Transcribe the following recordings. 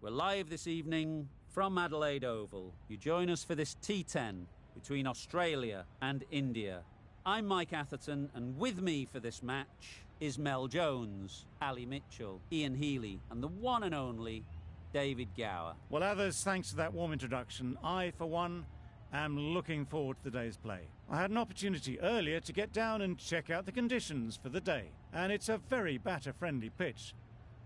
We're live this evening from Adelaide Oval. You join us for this T10 between Australia and India. I'm Mike Atherton, and with me for this match is Mel Jones, Ali Mitchell, Ian Healy, and the one and only David Gower. Well, others, thanks for that warm introduction. I, for one, am looking forward to the day's play. I had an opportunity earlier to get down and check out the conditions for the day, and it's a very batter-friendly pitch.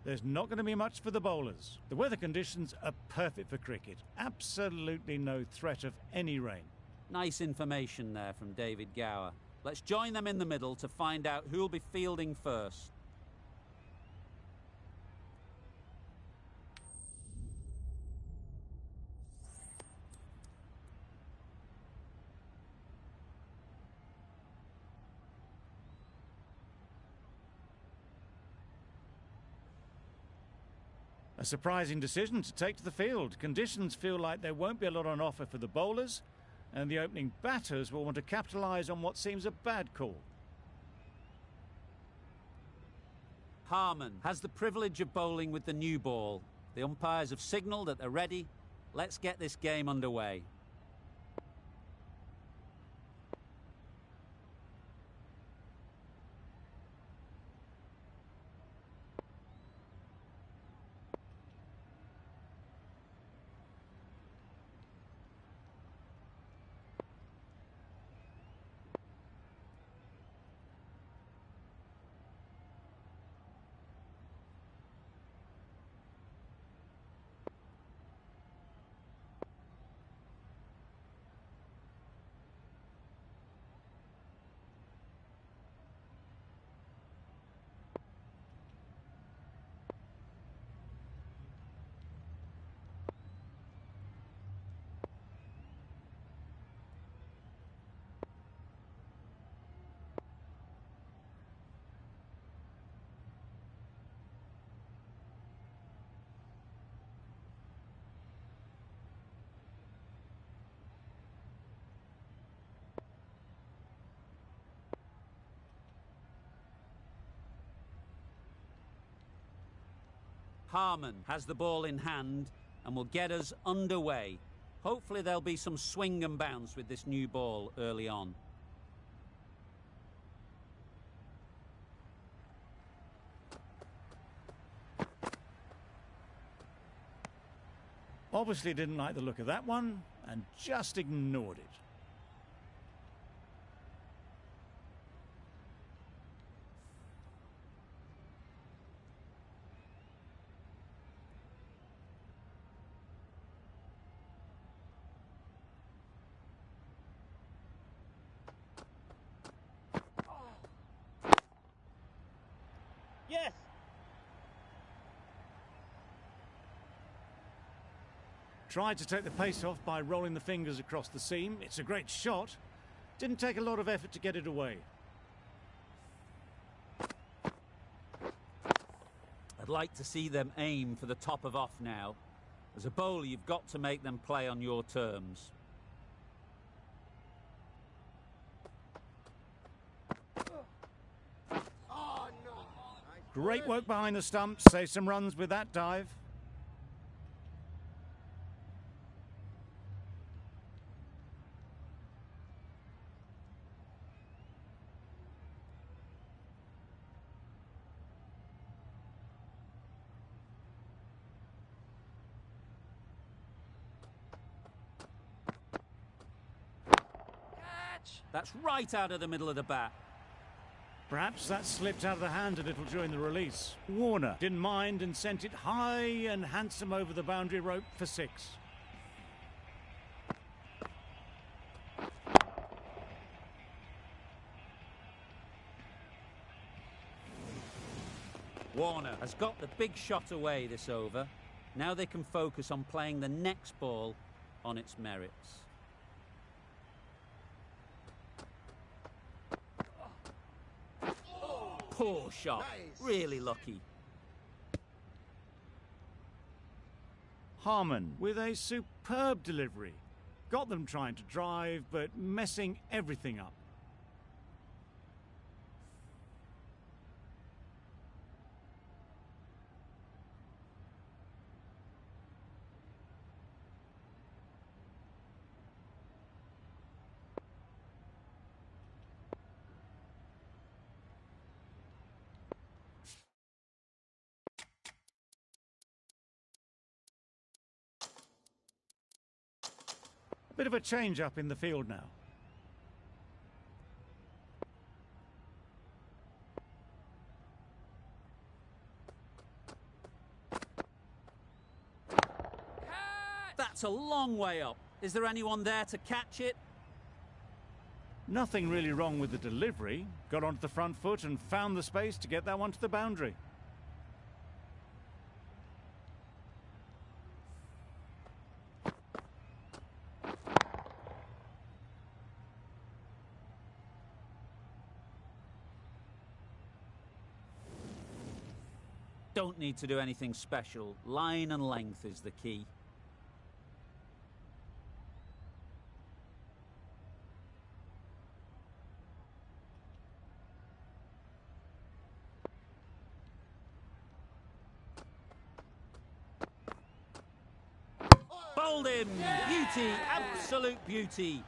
There's not going to be much for the bowlers. The weather conditions are perfect for cricket. Absolutely no threat of any rain. Nice information there from David Gower. Let's join them in the middle to find out who'll be fielding first. A surprising decision to take to the field. Conditions feel like there won't be a lot on offer for the bowlers, and the opening batters will want to capitalise on what seems a bad call. Harman has the privilege of bowling with the new ball. The umpires have signalled that they're ready. Let's get this game underway. Harman has the ball in hand and will get us underway. Hopefully there'll be some swing and bounce with this new ball early on. Obviously didn't like the look of that one and just ignored it. Yes! Tried to take the pace off by rolling the fingers across the seam. It's a great shot. Didn't take a lot of effort to get it away. I'd like to see them aim for the top of off now. As a bowler, you've got to make them play on your terms. Great work behind the stumps. Save some runs with that dive. That's right out of the middle of the bat. Perhaps that slipped out of the hand a little during the release. Warner didn't mind and sent it high and handsome over the boundary rope for 6. Warner has got the big shot away this over. Now they can focus on playing the next ball on its merits. Poor shot. Nice. Really lucky. Harman with a superb delivery. Got them trying to drive, but messing everything up. Bit of a change up in the field now. That's a long way up. Is there anyone there to catch it? Nothing really wrong with the delivery. Got onto the front foot and found the space to get that one to the boundary. Don't need to do anything special. Line and length is the key. Bowled him! Beauty! Absolute beauty!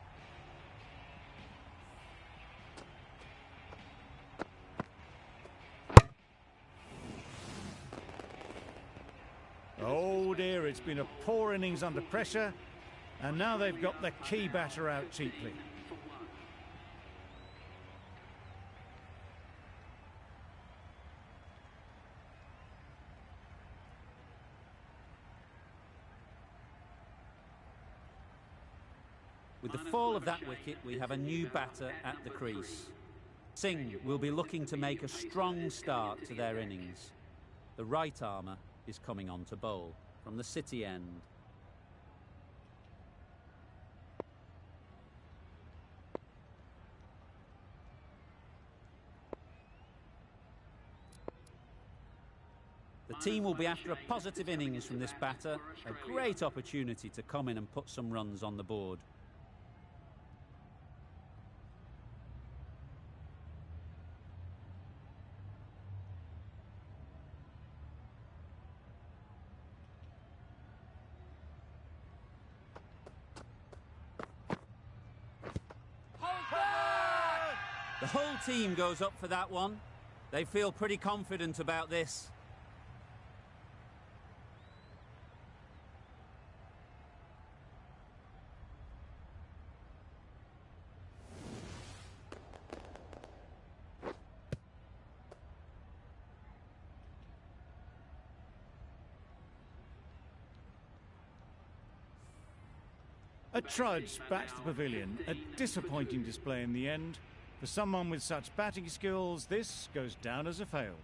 Oh dear, it's been a poor innings under pressure, and now they've got the key batter out cheaply. With the fall of that wicket, we have a new batter at the crease. Singh will be looking to make a strong start to their innings. The right armour is coming on to bowl from the City end. The team will be after a positive innings from this batter, a great opportunity to come in and put some runs on the board. The whole team goes up for that one. They feel pretty confident about this. A trudge back to the pavilion. A disappointing display in the end. For someone with such batting skills, this goes down as a fail.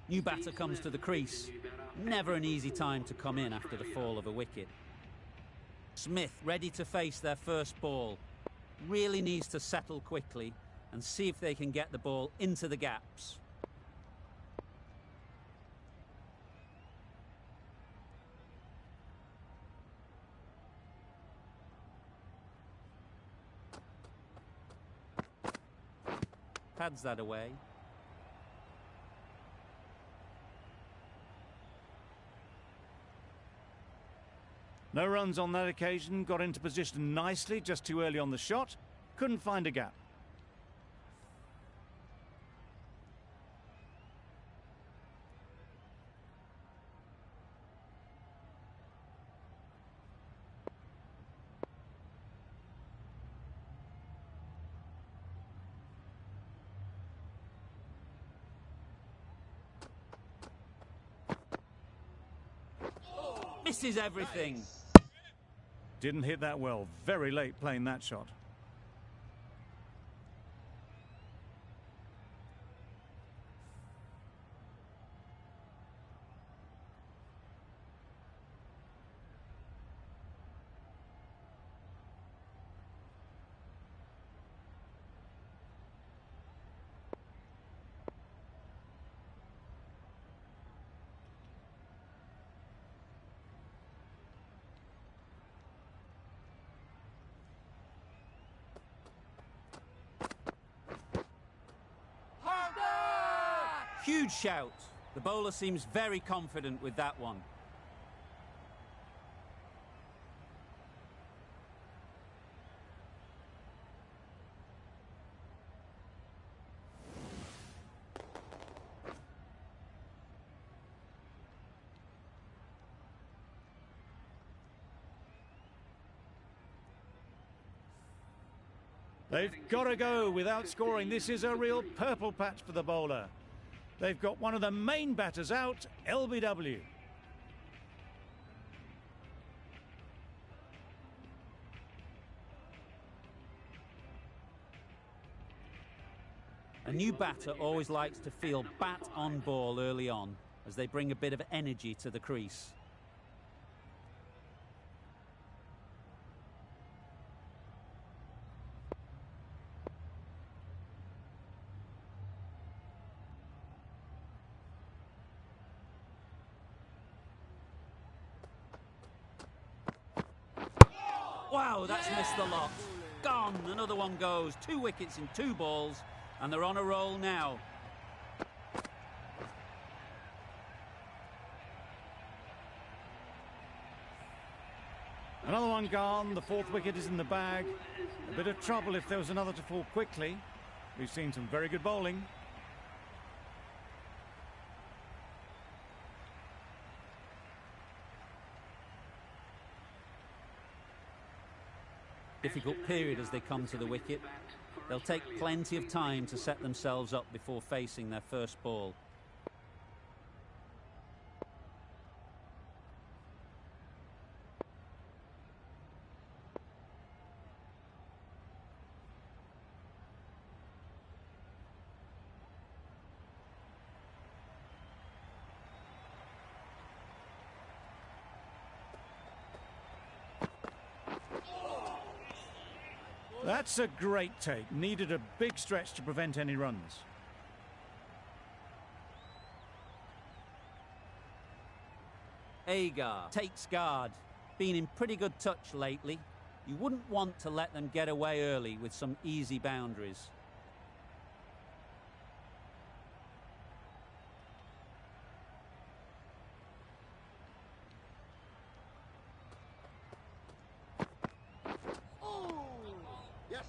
New batter comes to the crease. Never an easy time to come in after the fall of a wicket. Smith ready to face their first ball. Really needs to settle quickly and see if they can get the ball into the gaps. Pads that away. No runs on that occasion, got into position nicely, just too early on the shot. Couldn't find a gap. Misses everything. Didn't hit that well. Very late playing that shot. Huge shout. The bowler seems very confident with that one. They've got to go without scoring. This is a real purple patch for the bowler. They've got one of the main batters out, LBW. A new batter always likes to feel bat on ball early on, as they bring a bit of energy to the crease. Wow, that's missed the lot. Gone, another one goes. 2 wickets in 2 balls, and they're on a roll now. Another one gone, the 4th wicket is in the bag. A bit of trouble if there was another to fall quickly. We've seen some very good bowling. Difficult period as they come to the wicket. They'll take plenty of time to set themselves up before facing their first ball. That's a great take. Needed a big stretch to prevent any runs. Agar takes guard. Been in pretty good touch lately. You wouldn't want to let them get away early with some easy boundaries.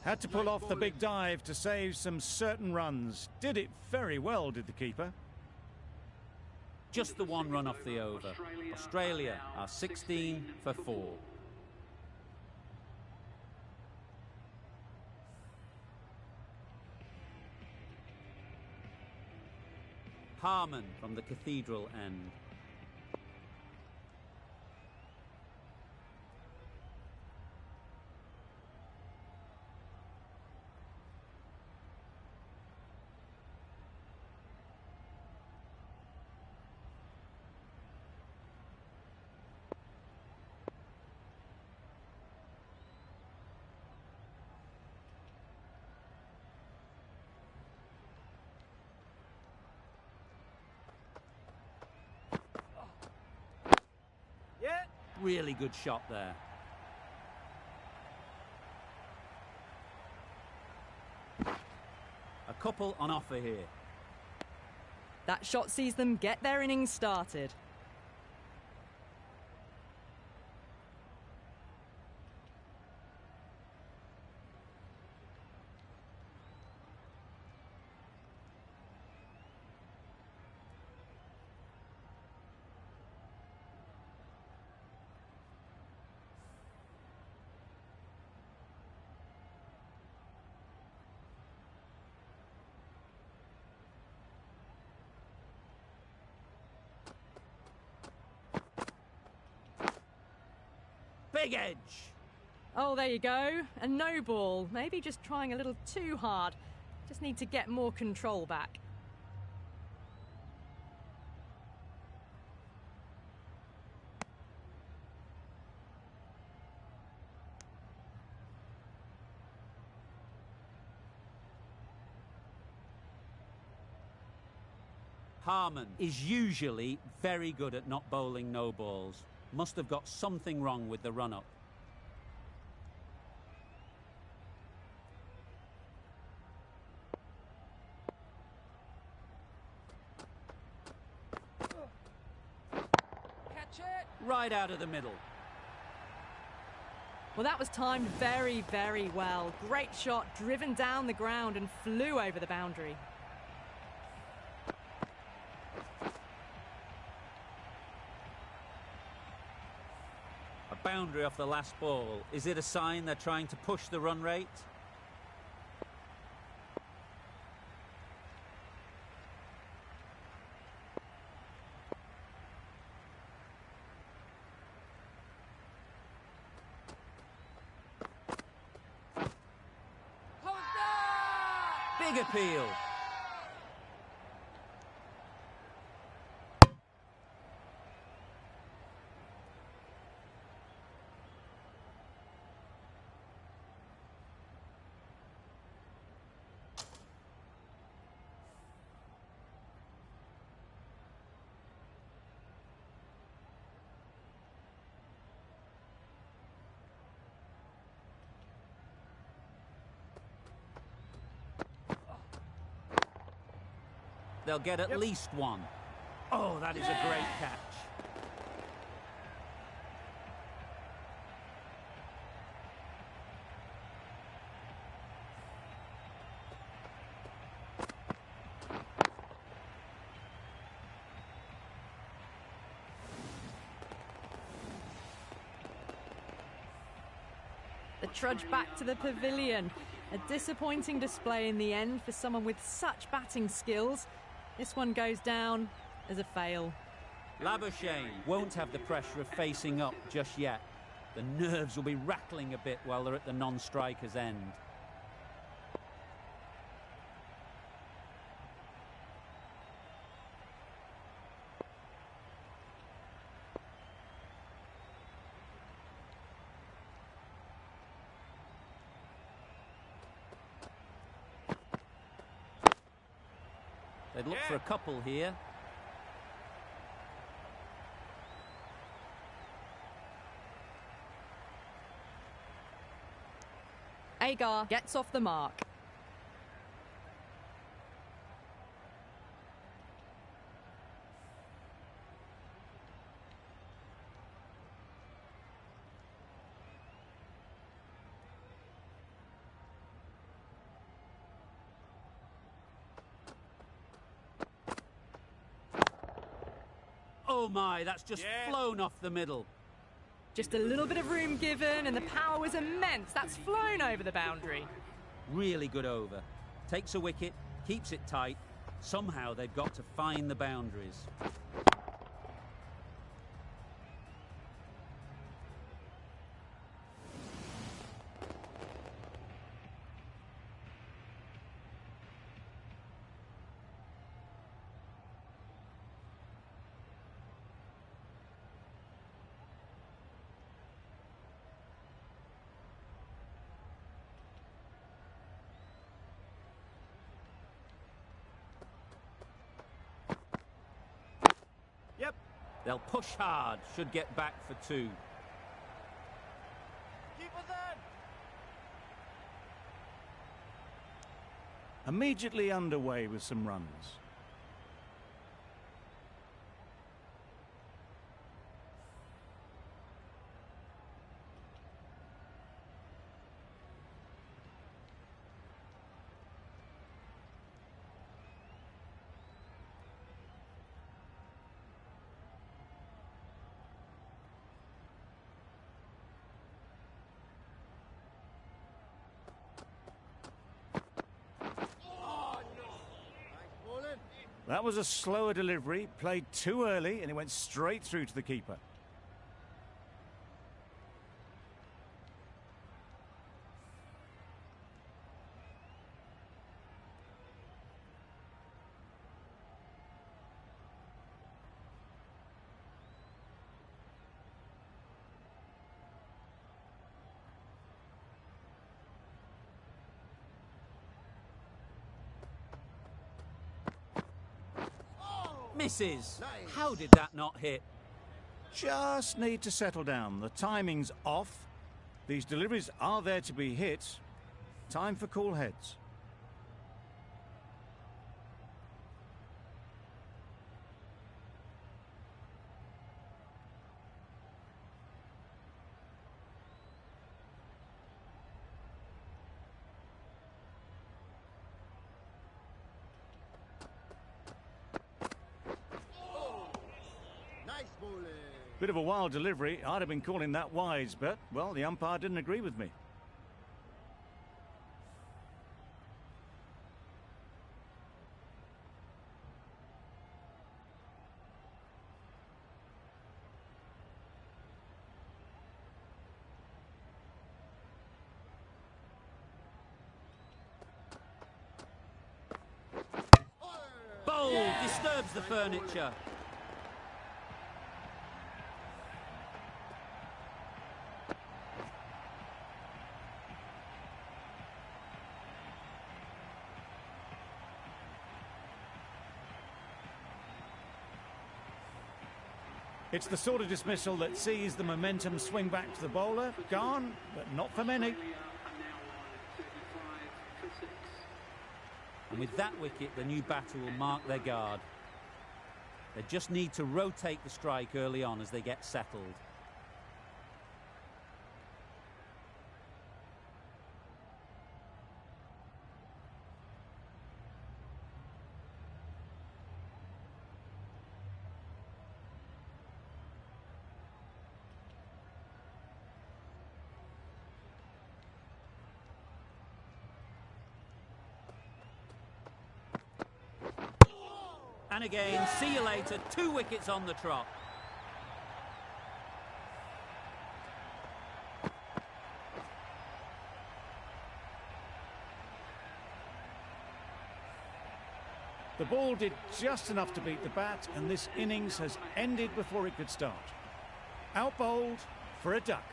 Had to pull off the big dive to save some certain runs. Did it very well, did the keeper. Just the 1 run off the over. Australia are 16 for 4. Harman from the Cathedral end. Really good shot there. A couple on offer here. That shot sees them get their innings started. Big edge. Oh, there you go. A no ball. Maybe just trying a little too hard. Just need to get more control back. Harman is usually very good at not bowling no balls. Must have got something wrong with the run-up. Catch it! Right out of the middle. Well, that was timed very, very well. Great shot, driven down the ground and flew over the boundary. Boundary off the last ball. Is it a sign they're trying to push the run rate? Big appeal. They'll get at least one. Oh, that is a great catch. The trudge back to the pavilion. A disappointing display in the end for someone with such batting skills. This one goes down as a fail. Labuschagne won't have the pressure of facing up just yet. The nerves will be rattling a bit while they're at the non-striker's end. They'd look for a couple here. Agar gets off the mark. Oh my, that's just flown off the middle. Just a little bit of room given and the power was immense. That's flown over the boundary. Really good over. Takes a wicket, keeps it tight. Somehow they've got to find the boundaries. They'll push hard, should get back for two. Keep us in. Immediately underway with some runs. That was a slower delivery, played too early, and it went straight through to the keeper. Misses. How did that not hit? Just need to settle down. The timing's off. These deliveries are there to be hit. Time for cool heads. Bit of a wild delivery. I'd have been calling that wise, but, well, the umpire didn't agree with me. Oh, disturbs the furniture. It's the sort of dismissal that sees the momentum swing back to the bowler. Gone, but not for many. And with that wicket, the new batter will mark their guard. They just need to rotate the strike early on as they get settled. And again, see you later, 2 wickets on the trot. The ball did just enough to beat the bat, and this innings has ended before it could start. Out bowled for a duck.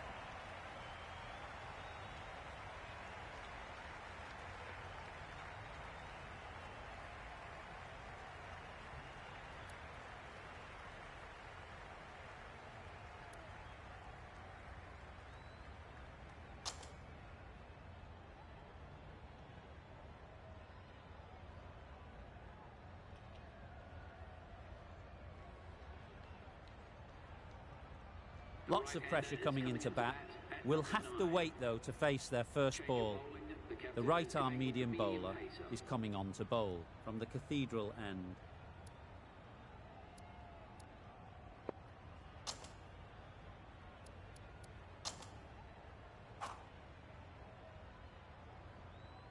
Lots of pressure coming into bat. Will have to wait, though, to face their first ball. The right-arm medium bowler is coming on to bowl from the Cathedral end.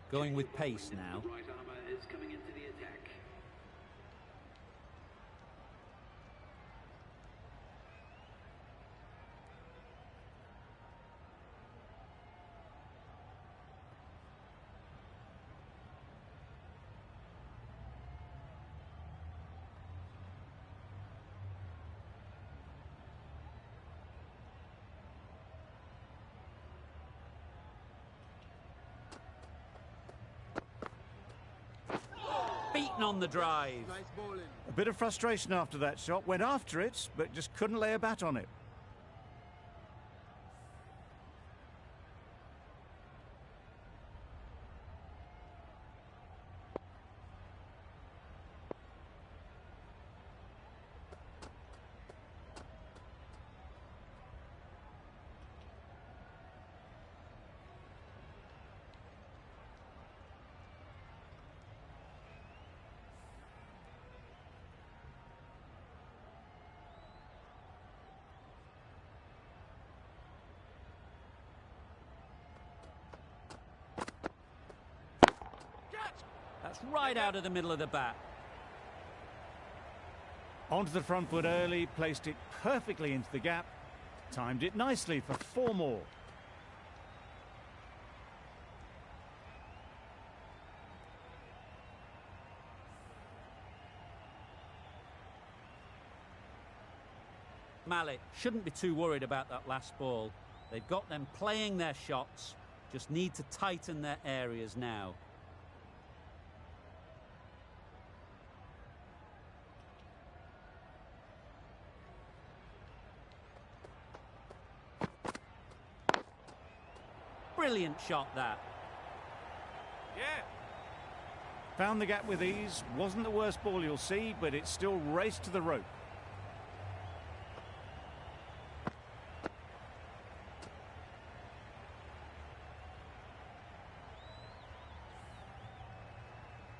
Going with pace now. Beaten on the drive. A bit of frustration after that shot. Went after it, but just couldn't lay a bat on it. That's right out of the middle of the bat. Onto the front foot early, placed it perfectly into the gap. Timed it nicely for 4 more. Malik shouldn't be too worried about that last ball. They've got them playing their shots, just need to tighten their areas now. Brilliant shot, that. Yeah. Found the gap with ease. Wasn't the worst ball you'll see, but it still raced to the rope.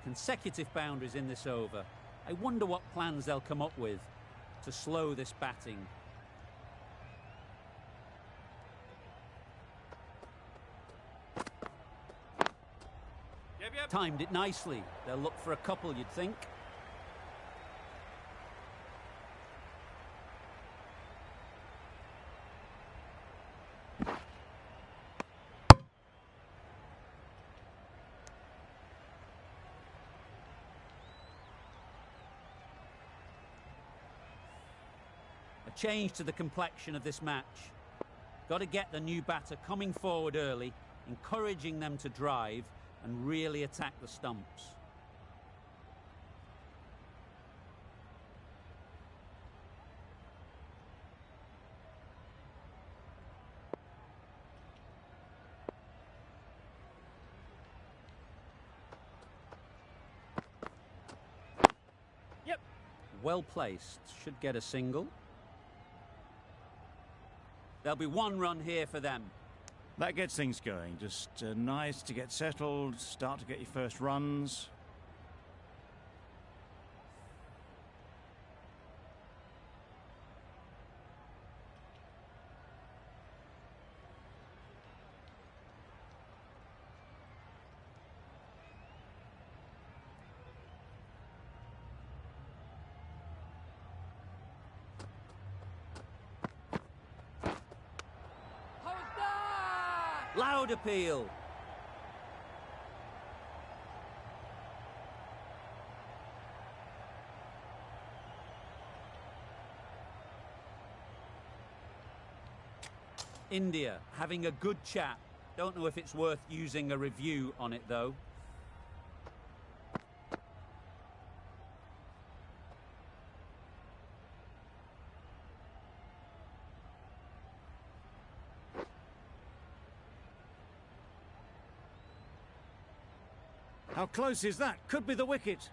Consecutive boundaries in this over. I wonder what plans they'll come up with to slow this batting. Yep. Timed it nicely. They'll look for a couple, you'd think. change to the complexion of this match. Got to get the new batter coming forward early, encouraging them to drive and really attack the stumps. Yep. Well placed, should get a single. There'll be one run here for them. That gets things going. Just nice to get settled, start to get your first runs. Loud appeal. India having a good chat. Don't know if it's worth using a review on it though. How close is that? Could be the wicket.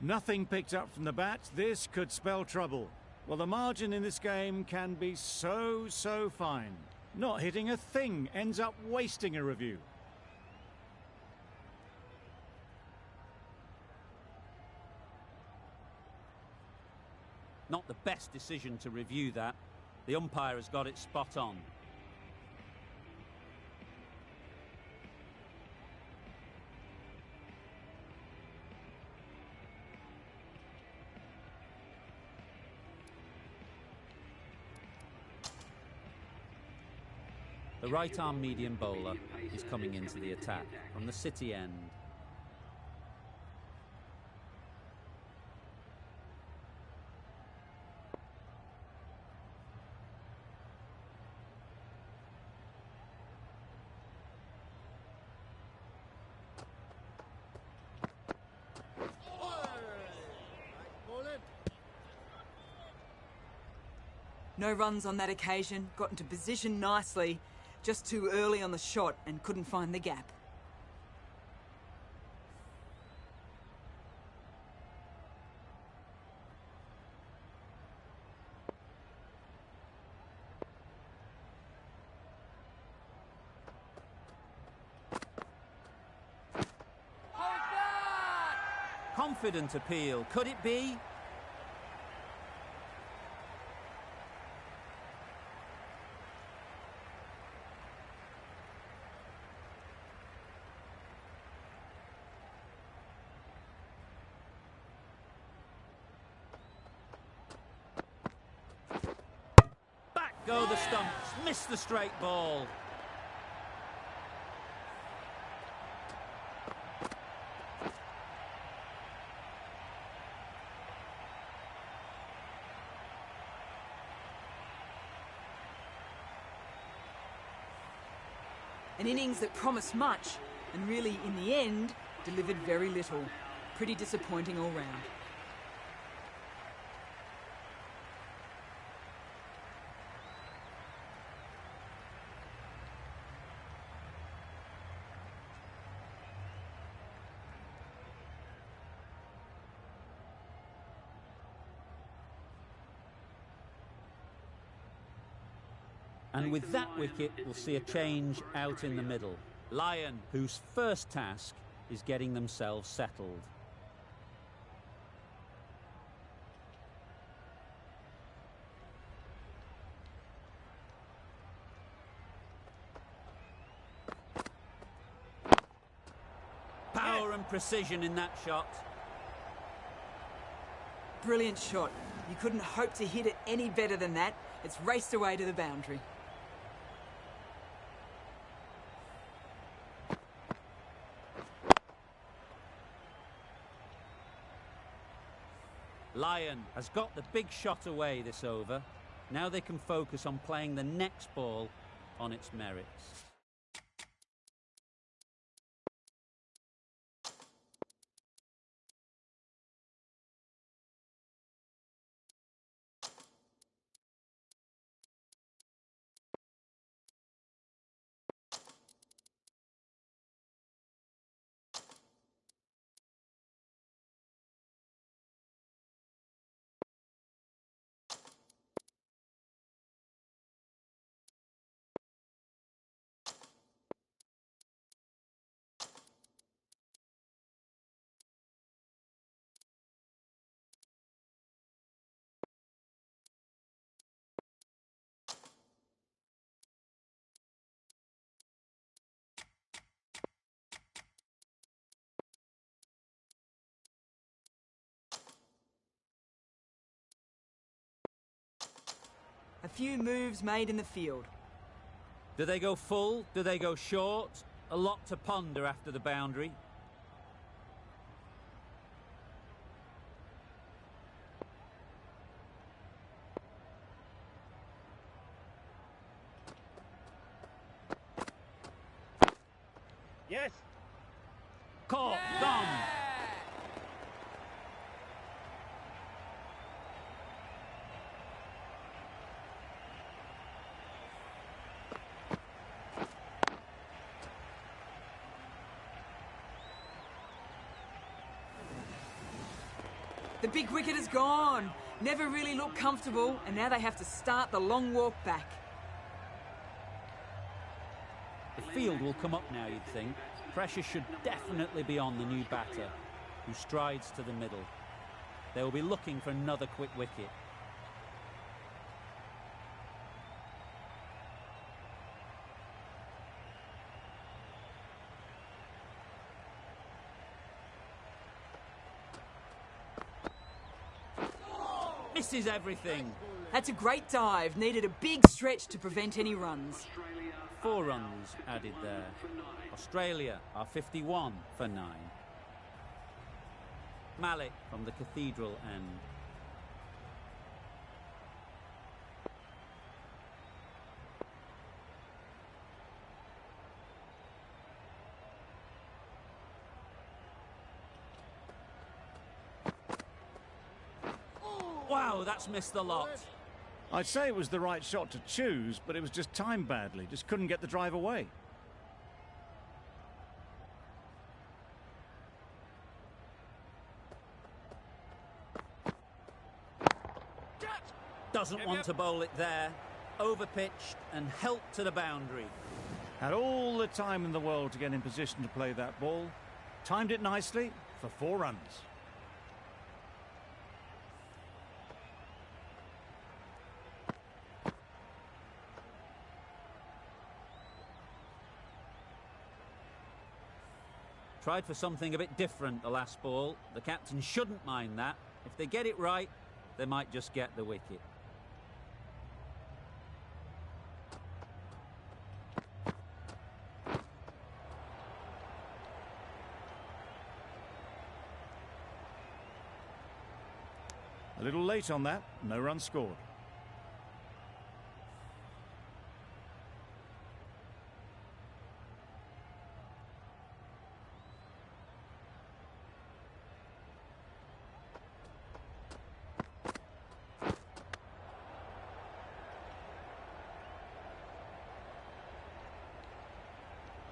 Nothing picked up from the bat. This could spell trouble. Well, the margin in this game can be so fine. Not hitting a thing ends up wasting a review. Not the best decision to review that. The umpire has got it spot on. The right-arm medium bowler is coming into the attack from the City end. No runs on that occasion, got into position nicely. Just too early on the shot and couldn't find the gap. Confident appeal, could it be? Go the stumps, miss the straight ball. An innings that promised much and really, in the end, delivered very little. Pretty disappointing all round. And with that wicket, we'll see a change out in the middle. Lyon, whose first task is getting themselves settled. precision in that shot. Brilliant shot. You couldn't hope to hit it any better than that. It's raced away to the boundary. Lyon has got the big shot away this over. Now they can focus on playing the next ball on its merits. A few moves made in the field. Do they go full? Do they go short? A lot to ponder after the boundary. Yes. Caught, gone. The big wicket is gone. Never really looked comfortable, and now they have to start the long walk back. The field will come up now, you'd think. Pressure should definitely be on the new batter, who strides to the middle. They will be looking for another quick wicket. Misses everything. That's a great dive. Needed a big stretch to prevent any runs. 4 runs added there. Australia are 51 for 9. Malik from the Cathedral end. Wow, that's missed the lot. I'd say it was the right shot to choose, but it was just timed badly. Just couldn't get the drive away. Doesn't want to bowl it there. Overpitched and helped to the boundary. Had all the time in the world to get in position to play that ball. Timed it nicely for 4 runs. Tried for something a bit different the last ball. The captain shouldn't mind that. If they get it right, they might just get the wicket. A little late on that, no run scored.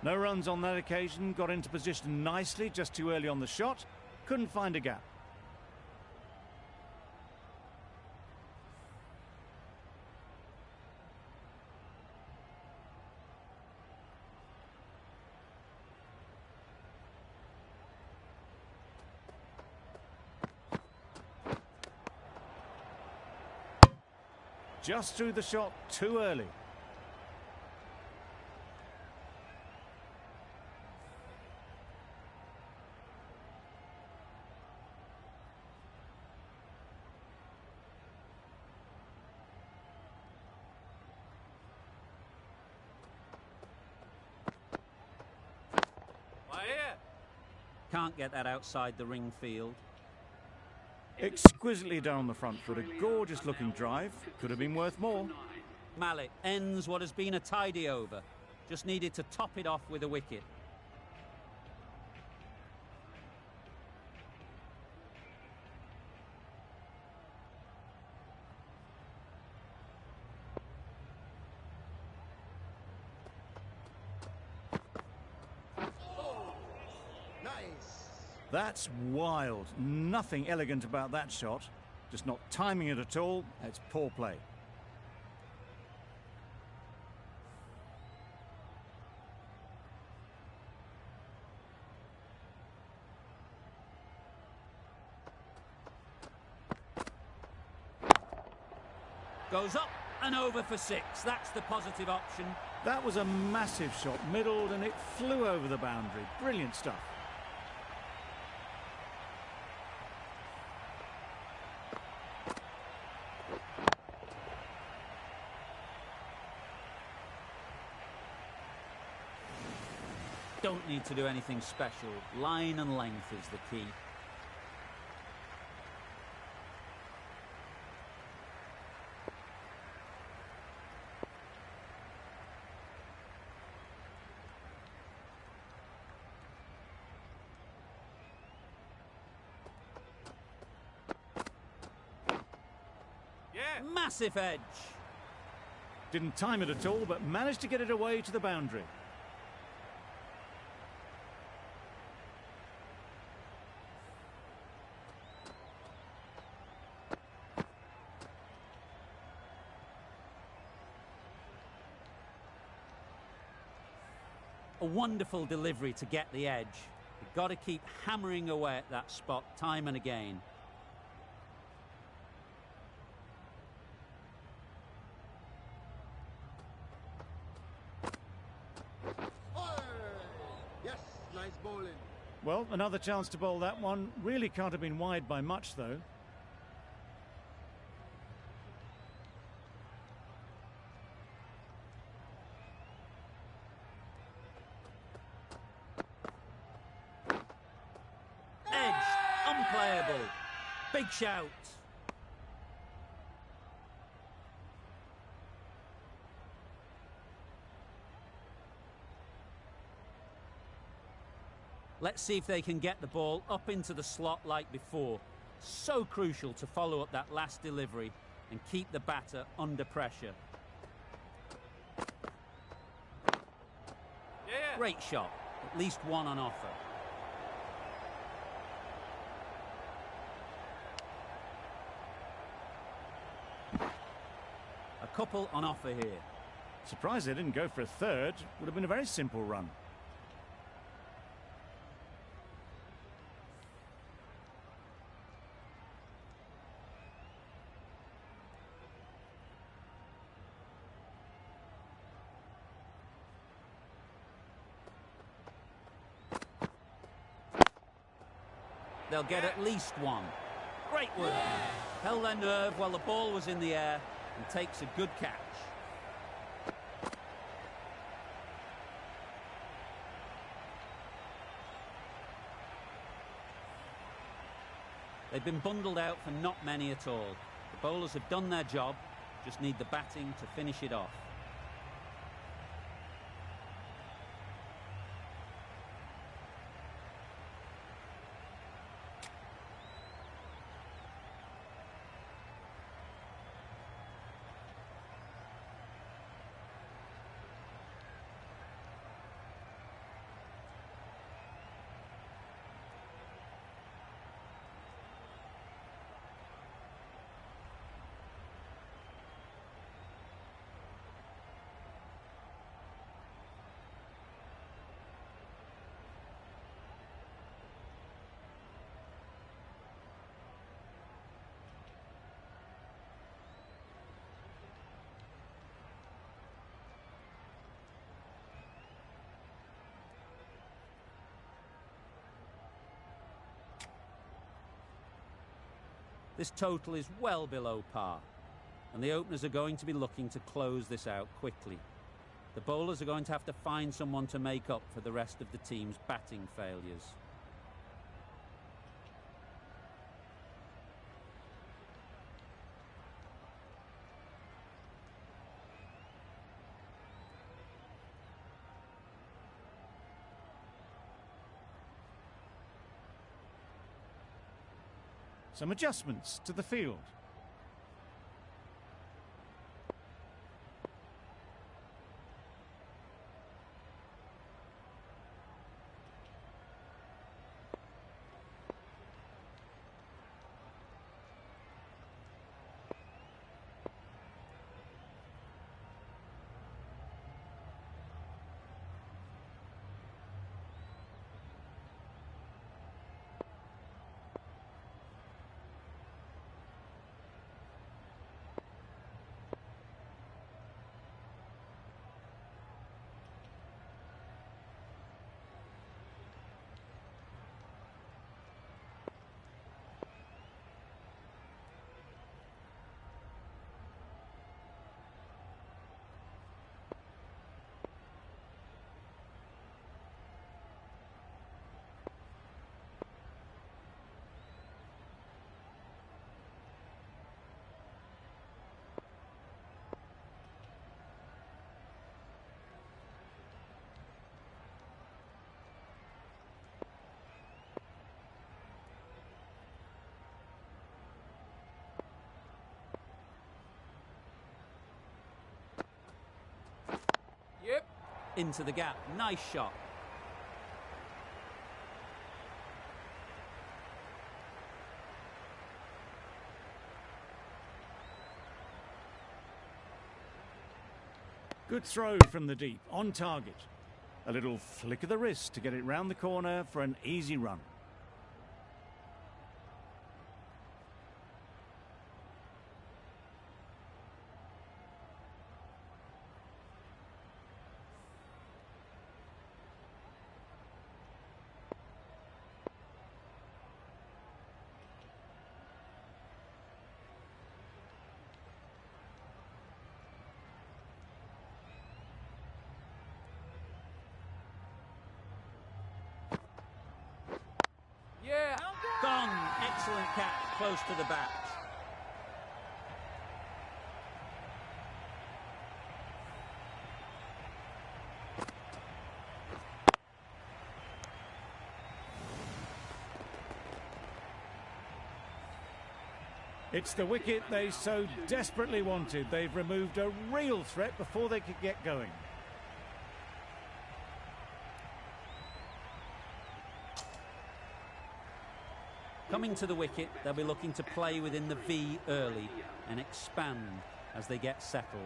No runs on that occasion, got into position nicely, just too early on the shot, couldn't find a gap. Just threw the shot too early. Can't get that outside the ring field. Exquisitely down the front foot, a gorgeous looking drive. Could have been worth more. Malik ends what has been a tidy over. Just needed to top it off with a wicket. That's wild. Nothing elegant about that shot. Just not timing it at all. It's poor play. Goes up and over for 6. That's the positive option. That was a massive shot, middled, and it flew over the boundary. Brilliant stuff. Don't need to do anything special. Line and length is the key. Massive edge. Didn't time it at all, but managed to get it away to the boundary. A wonderful delivery to get the edge. You've got to keep hammering away at that spot time and again. Well, another chance to bowl that one. Really can't have been wide by much, though. Edge, unplayable. Big shout. Let's see if they can get the ball up into the slot like before. So crucial to follow up that last delivery and keep the batter under pressure. Great shot. At least one on offer. A couple on offer here. Surprised they didn't go for a third. Would have been a very simple run. They'll get at least one. Great work. Held their nerve while the ball was in the air and takes a good catch. They've been bundled out for not many at all. The bowlers have done their job, just need the batting to finish it off. This total is well below par, and the openers are going to be looking to close this out quickly. The bowlers are going to have to find someone to make up for the rest of the team's batting failures. some adjustments to the field. Yep. Into the gap. Nice shot. Good throw from the deep, on target. A little flick of the wrist to get it round the corner for an easy run. Yeah. Gone. Excellent catch, close to the bat. It's the wicket they so desperately wanted. They've removed a real threat before they could get going. Coming to the wicket, they'll be looking to play within the V early and expand as they get settled.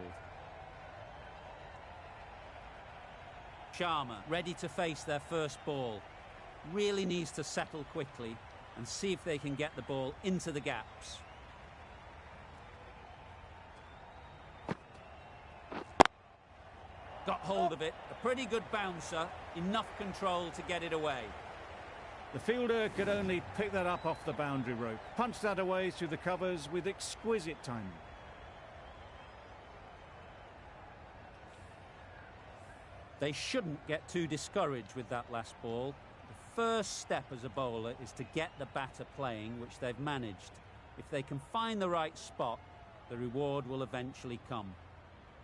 Sharma ready to face their first ball. Really needs to settle quickly and see if they can get the ball into the gaps. Got hold of it. A pretty good bouncer. Enough control to get it away. The fielder could only pick that up off the boundary rope. Punched that away through the covers with exquisite timing. They shouldn't get too discouraged with that last ball. The first step as a bowler is to get the batter playing, which they've managed. If they can find the right spot, the reward will eventually come.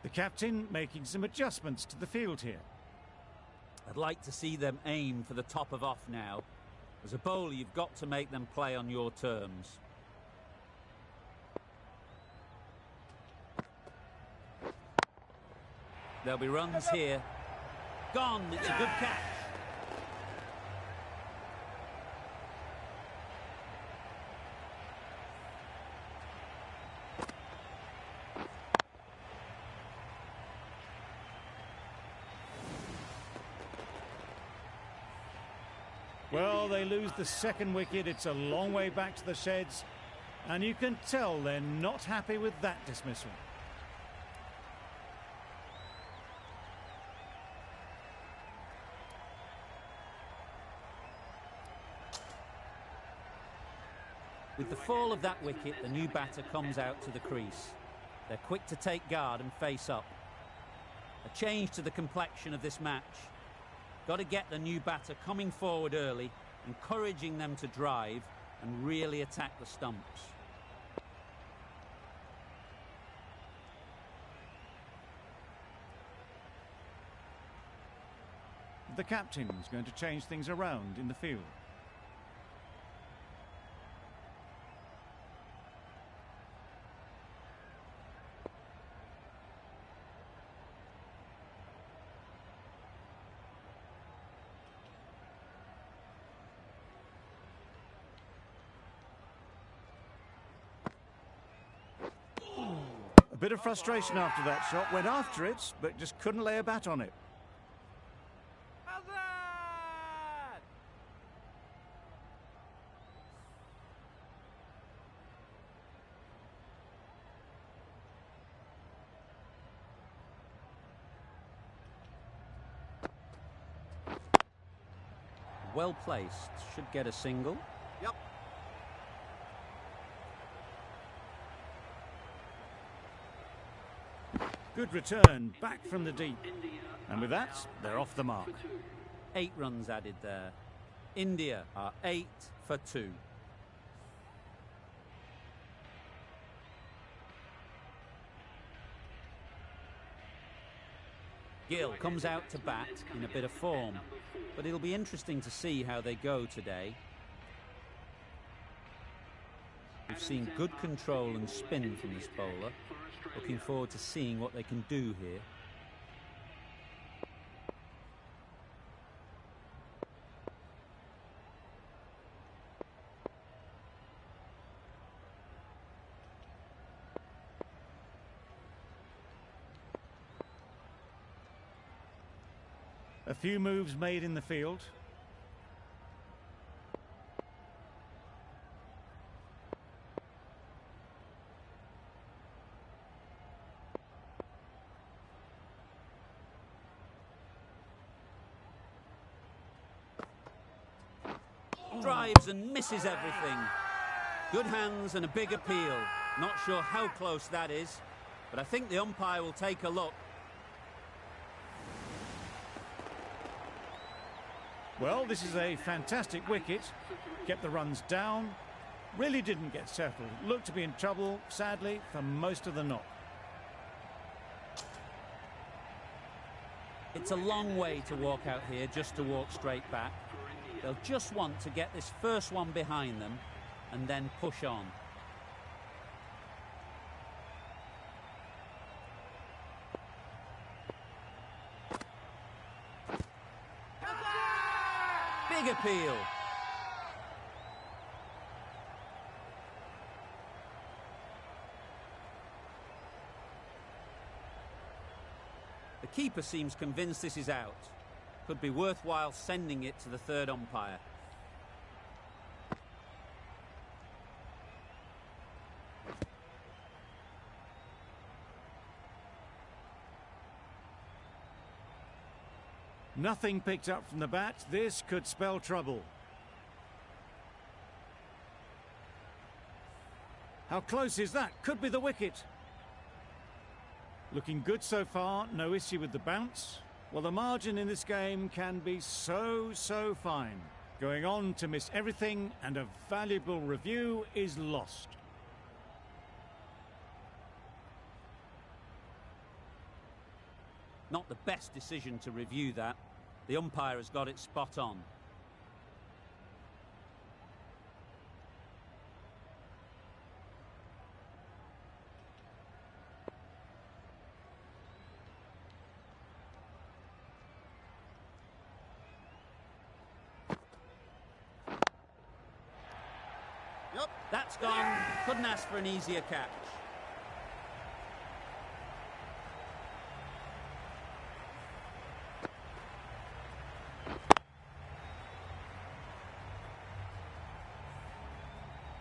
The captain making some adjustments to the field here. I'd like to see them aim for the top of off now. As a bowler, you've got to make them play on your terms. There'll be runs here. Gone. It's a good catch. Well, they lose the second wicket. It's a long way back to the sheds, and you can tell they're not happy with that dismissal. With the fall of that wicket, the new batter comes out to the crease. They're quick to take guard and face up. A change to the complexion of this match. Got to get the new batter coming forward early, encouraging them to drive and really attack the stumps. The captain's going to change things around in the field. bit of frustration after that shot. Went after it, but just couldn't lay a bat on it. Well placed. Should get a single. Yep. Good return, back from the deep. And with that, they're off the mark. 8 runs added there. India are 8 for 2. Gill comes out to bat in a bit of form, but it'll be interesting to see how they go today. We've seen good control and spin from this bowler. Looking forward to seeing what they can do here. A few moves made in the field. Drives and misses everything. Good hands and a big appeal. Not sure how close that is, but I think the umpire will take a look. Well, this is a fantastic wicket. Kept the runs down. Really didn't get settled. Looked to be in trouble, sadly, for most of the knock. It's a long way to walk out here just to walk straight back. They'll just want to get this first one behind them and then push on. Big appeal. The keeper seems convinced this is out. Could be worthwhile sending it to the third umpire. Nothing picked up from the bat. This could spell trouble. How close is that? Could be the wicket. Looking good so far. No issue with the bounce. Well, the margin in this game can be so fine. Going on to miss everything, and a valuable review is lost. Not the best decision to review that. The umpire has got it spot on. Yep. That's gone. Couldn't ask for an easier catch.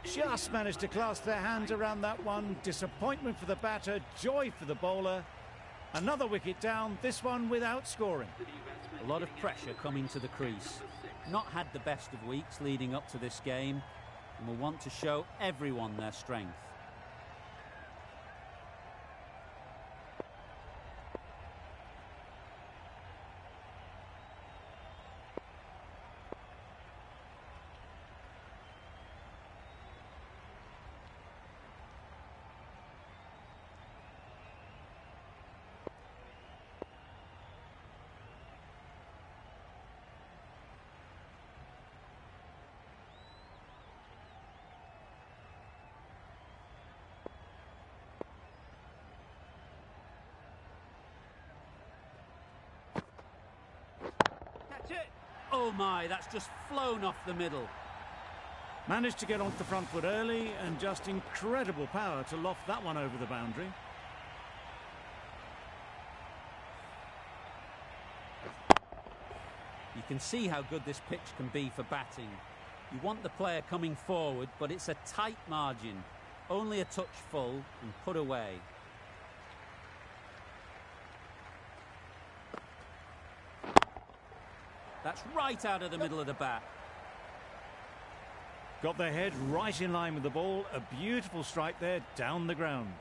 Just managed to clasp their hands around that one. Disappointment for the batter, joy for the bowler. Another wicket down, this one without scoring. A lot of pressure coming to the crease. Not had the best of weeks leading up to this game, and will want to show everyone their strength. Oh my, that's just flown off the middle. Managed to get onto the front foot early, and just incredible power to loft that one over the boundary. can see how good this pitch can be for batting. You want the player coming forward, but it's a tight margin. Only a touch full and put away. That's right out of the middle of the bat. Got their head right in line with the ball. A beautiful strike there down the ground.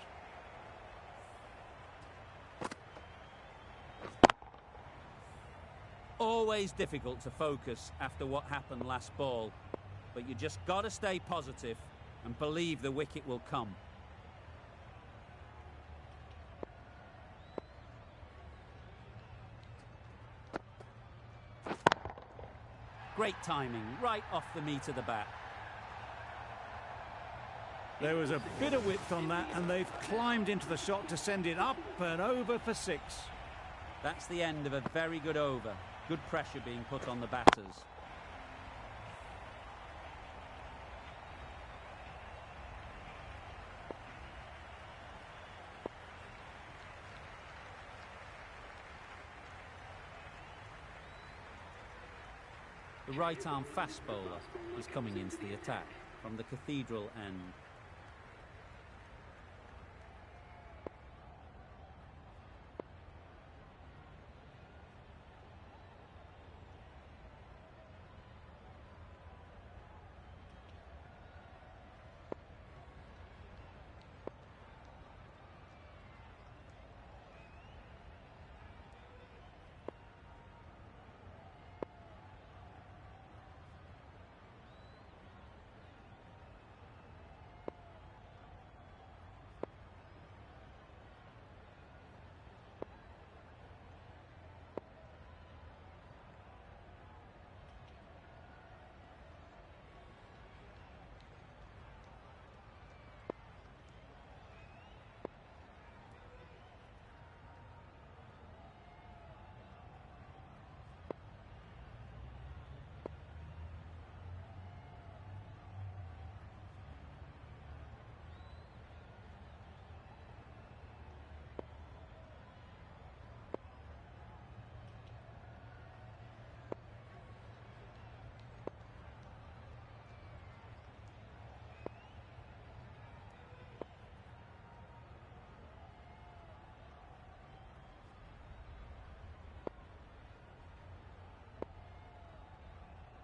Always difficult to focus after what happened last ball, but you just got to stay positive and believe the wicket will come. Great timing, right off the meat of the bat. There was a bit of width on that, and they've climbed into the shot to send it up and over for 6. That's the end of a very good over. Good pressure being put on the batters. The right-arm fast bowler is coming into the attack from the Cathedral end.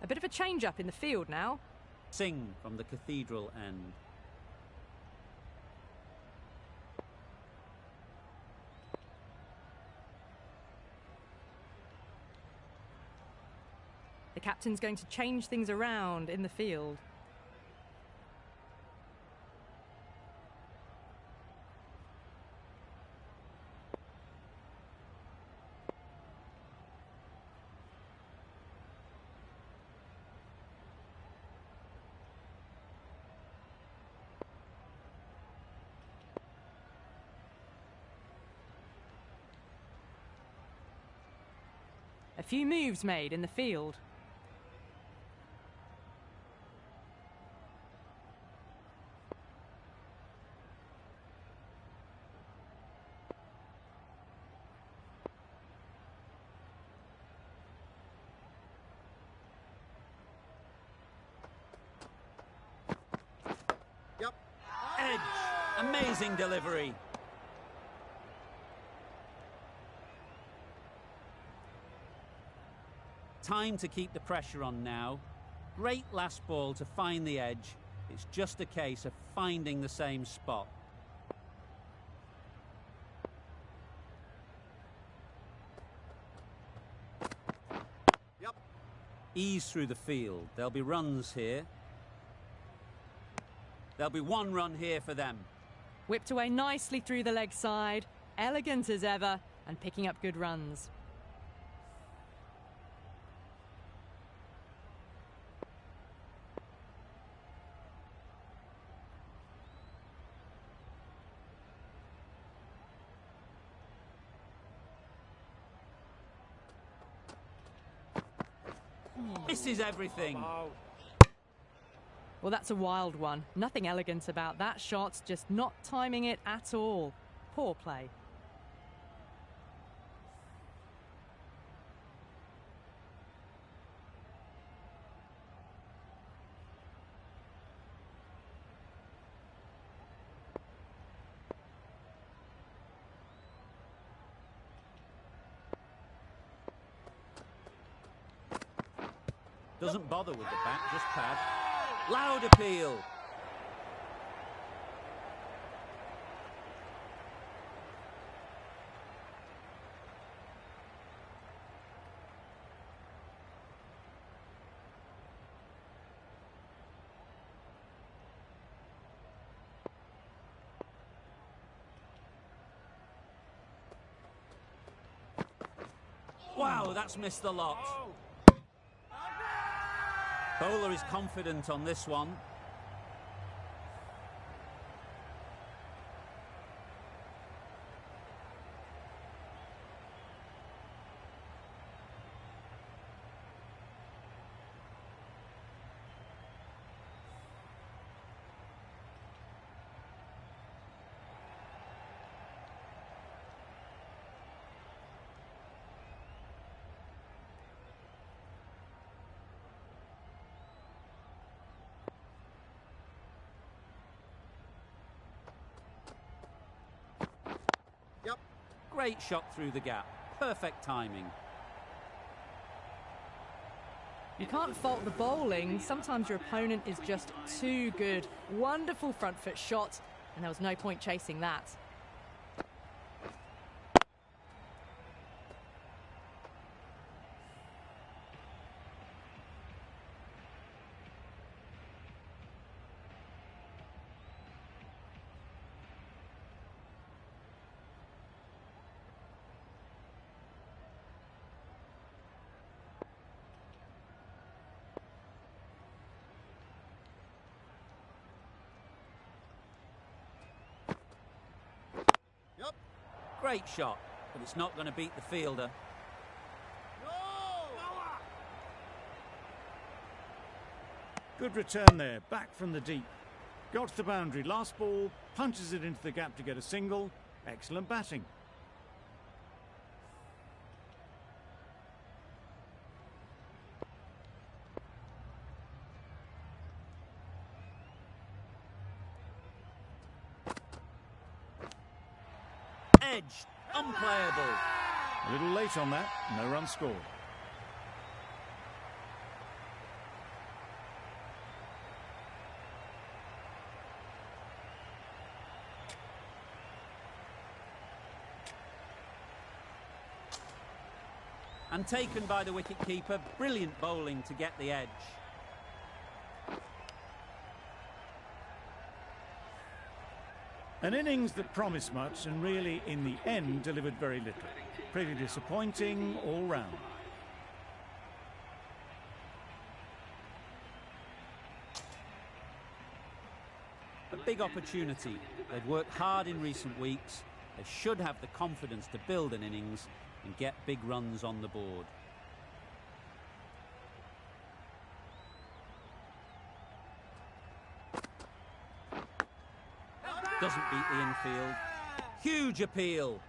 A bit of a change-up in the field now. Singh from the Cathedral end. The captain's going to change things around in the field. A few moves made in the field. Yep. Edge. Amazing delivery. Time to keep the pressure on now. Great last ball to find the edge. It's just a case of finding the same spot. Yep. Ease through the field. There'll be runs here. There'll be one run here for them. Whipped away nicely through the leg side. Elegant as ever and picking up good runs. Misses everything. Well, that's a wild one. Nothing elegant about that shot, just not timing it at all. Poor play. Doesn't bother with the bat, just pad. Loud appeal. Wow, that's missed the lot. Bowler is confident on this one. Yep. Great shot through the gap. Perfect timing. You can't fault the bowling. Sometimes your opponent is just too good. Wonderful front foot shot, and there was no point chasing that. Yep. Great shot, but it's not going to beat the fielder. Good return there, back from the deep. Got to the boundary, last ball, punches it into the gap to get a single. Excellent batting. Edge, unplayable. A little late on that, no run scored. And taken by the wicketkeeper. Brilliant bowling to get the edge. An innings that promised much and really, in the end, delivered very little. Pretty disappointing all round. A big opportunity. They've worked hard in recent weeks. They should have the confidence to build an innings and get big runs on the board. Doesn't beat the infield. Huge appeal.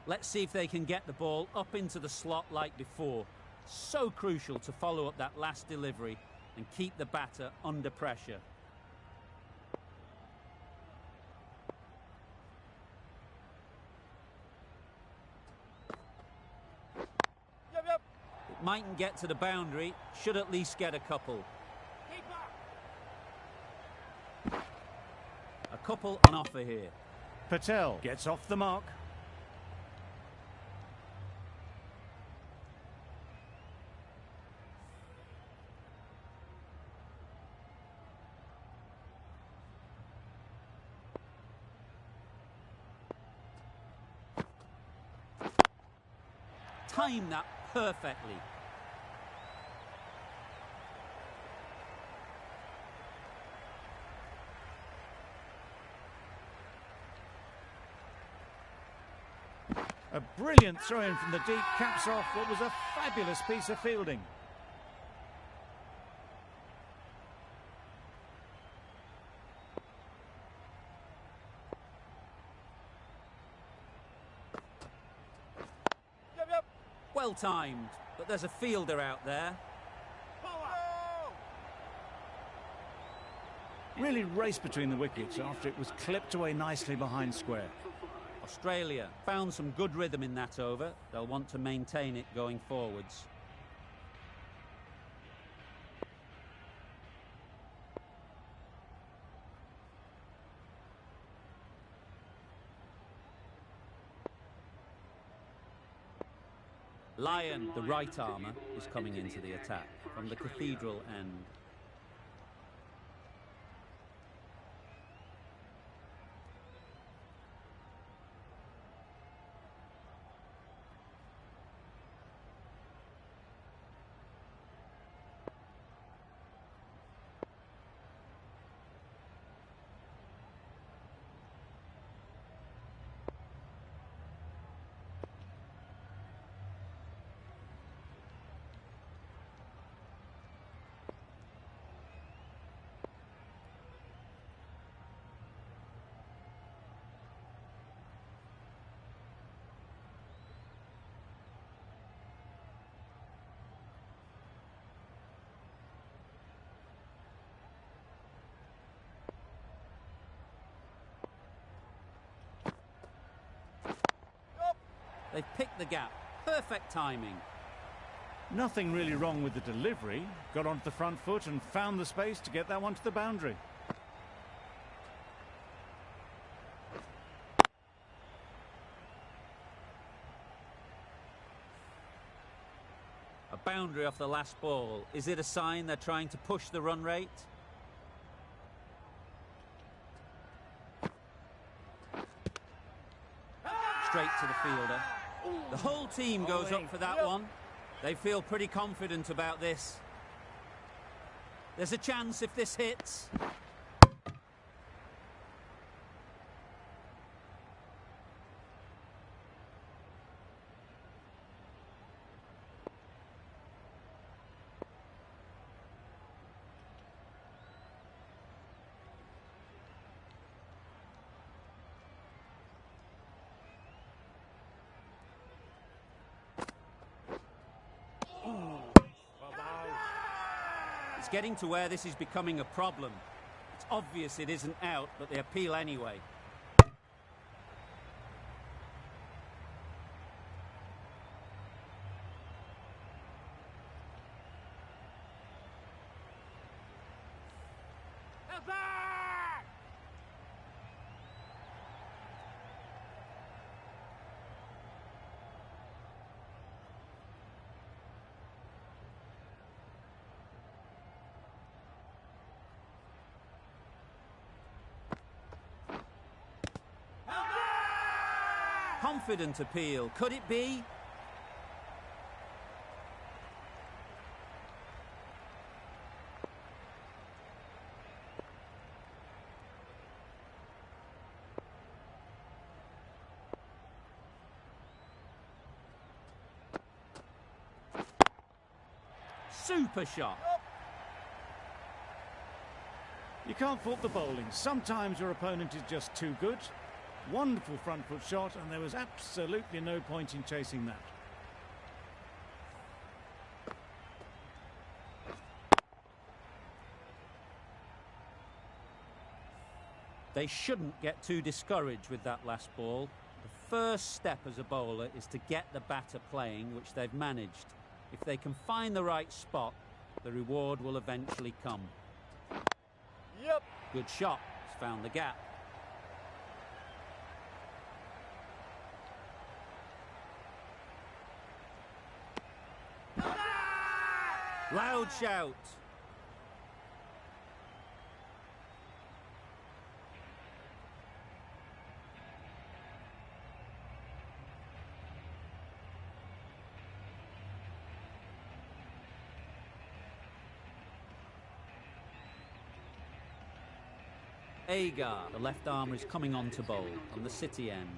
Let's see if they can get the ball up into the slot like before. So crucial to follow up that last delivery and keep the batter under pressure. Yep. It mightn't get to the boundary, should at least get a couple. A couple on offer here. Patel gets off the mark. Timed that perfectly. A brilliant throw-in from the deep caps off what was a fabulous piece of fielding. Yep. Well timed, but there's a fielder out there. really raced between the wickets after it was clipped away nicely behind square. Australia found some good rhythm in that over. They'll want to maintain it going forwards. Lyon, the right armour, is coming into the attack from the Cathedral end. They've picked the gap. Perfect timing. Nothing really wrong with the delivery. Got onto the front foot and found the space to get that one to the boundary. A boundary off the last ball. Is it a sign they're trying to push the run rate? Straight to the fielder. The whole team goes up for that one. They feel pretty confident about this. There's a chance if this hits. It's getting to where this is becoming a problem. It's obvious it isn't out, but they appeal anyway. Confident appeal. Could it be? Super shot. You can't fault the bowling. Sometimes your opponent is just too good. Wonderful front foot shot, and there was absolutely no point in chasing that. They shouldn't get too discouraged with that last ball. The first step as a bowler is to get the batter playing, which they've managed. If they can find the right spot, the reward will eventually come. Yep. Good shot. He's found the gap. Loud shout. Agar, the left armour, is coming on to bowl on the City end.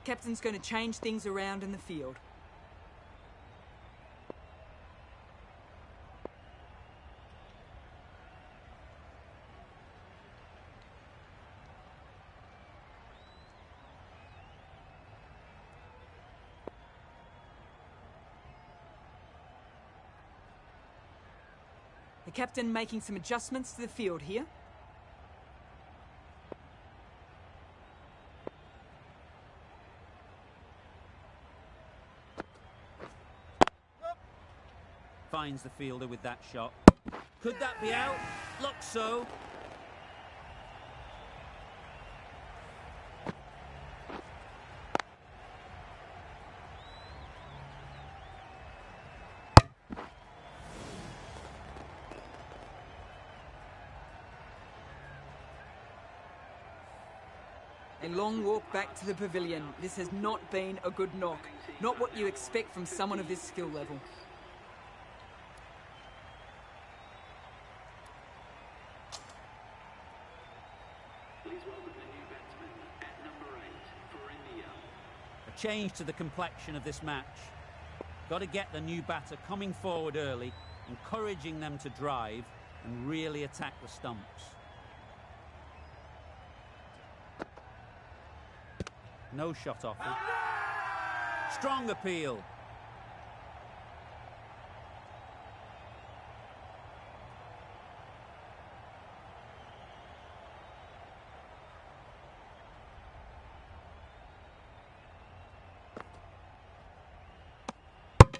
Captain's going to change things around in the field. The captain making some adjustments to the field here. Finds the fielder with that shot. Could that be out? Looks so. A long walk back to the pavilion. This has not been a good knock. Not what you expect from someone of this skill level. A change to the complexion of this match. Got to get the new batter coming forward early, encouraging them to drive and really attack the stumps. No shot offered. Strong appeal.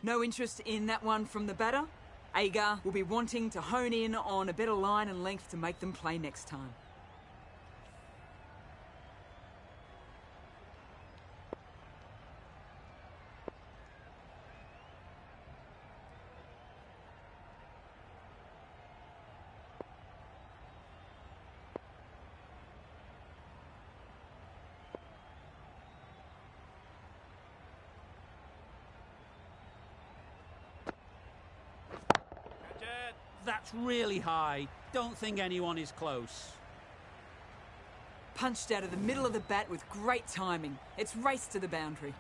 No interest in that one from the batter. Agar will be wanting to hone in on a better line and length to make them play next time. That's really high. Don't think anyone is close. Punched out of the middle of the bat with great timing. It's raced to the boundary.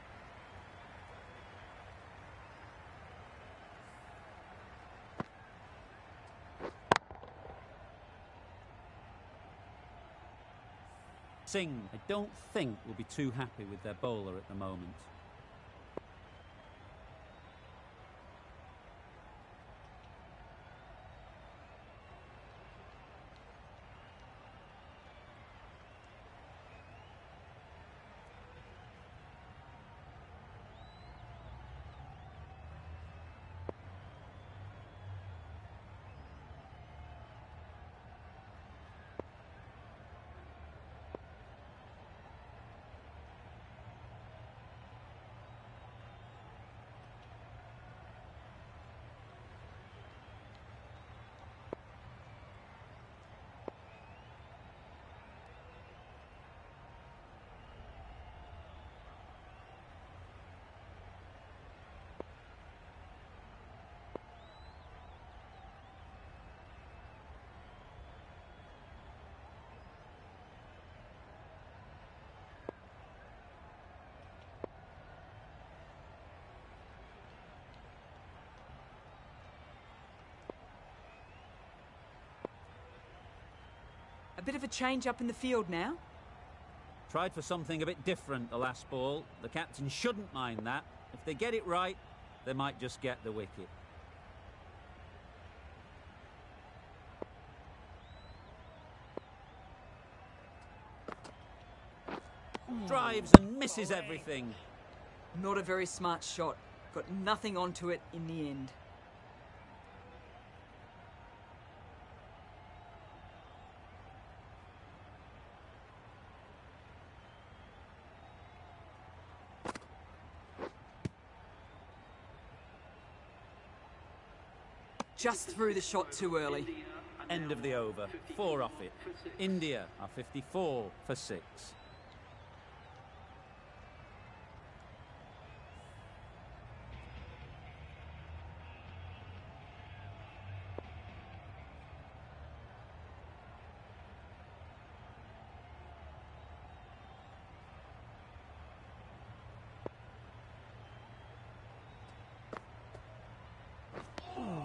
Singh, I don't think, will be too happy with their bowler at the moment. A bit of a change up in the field now. Tried for something a bit different the last ball. The captain shouldn't mind that. If they get it right, they might just get the wicket. Drives and misses everything. Not a very smart shot. Got nothing onto it in the end. Just threw the shot too early. End of the over. 4 off it. India are 54 for 6.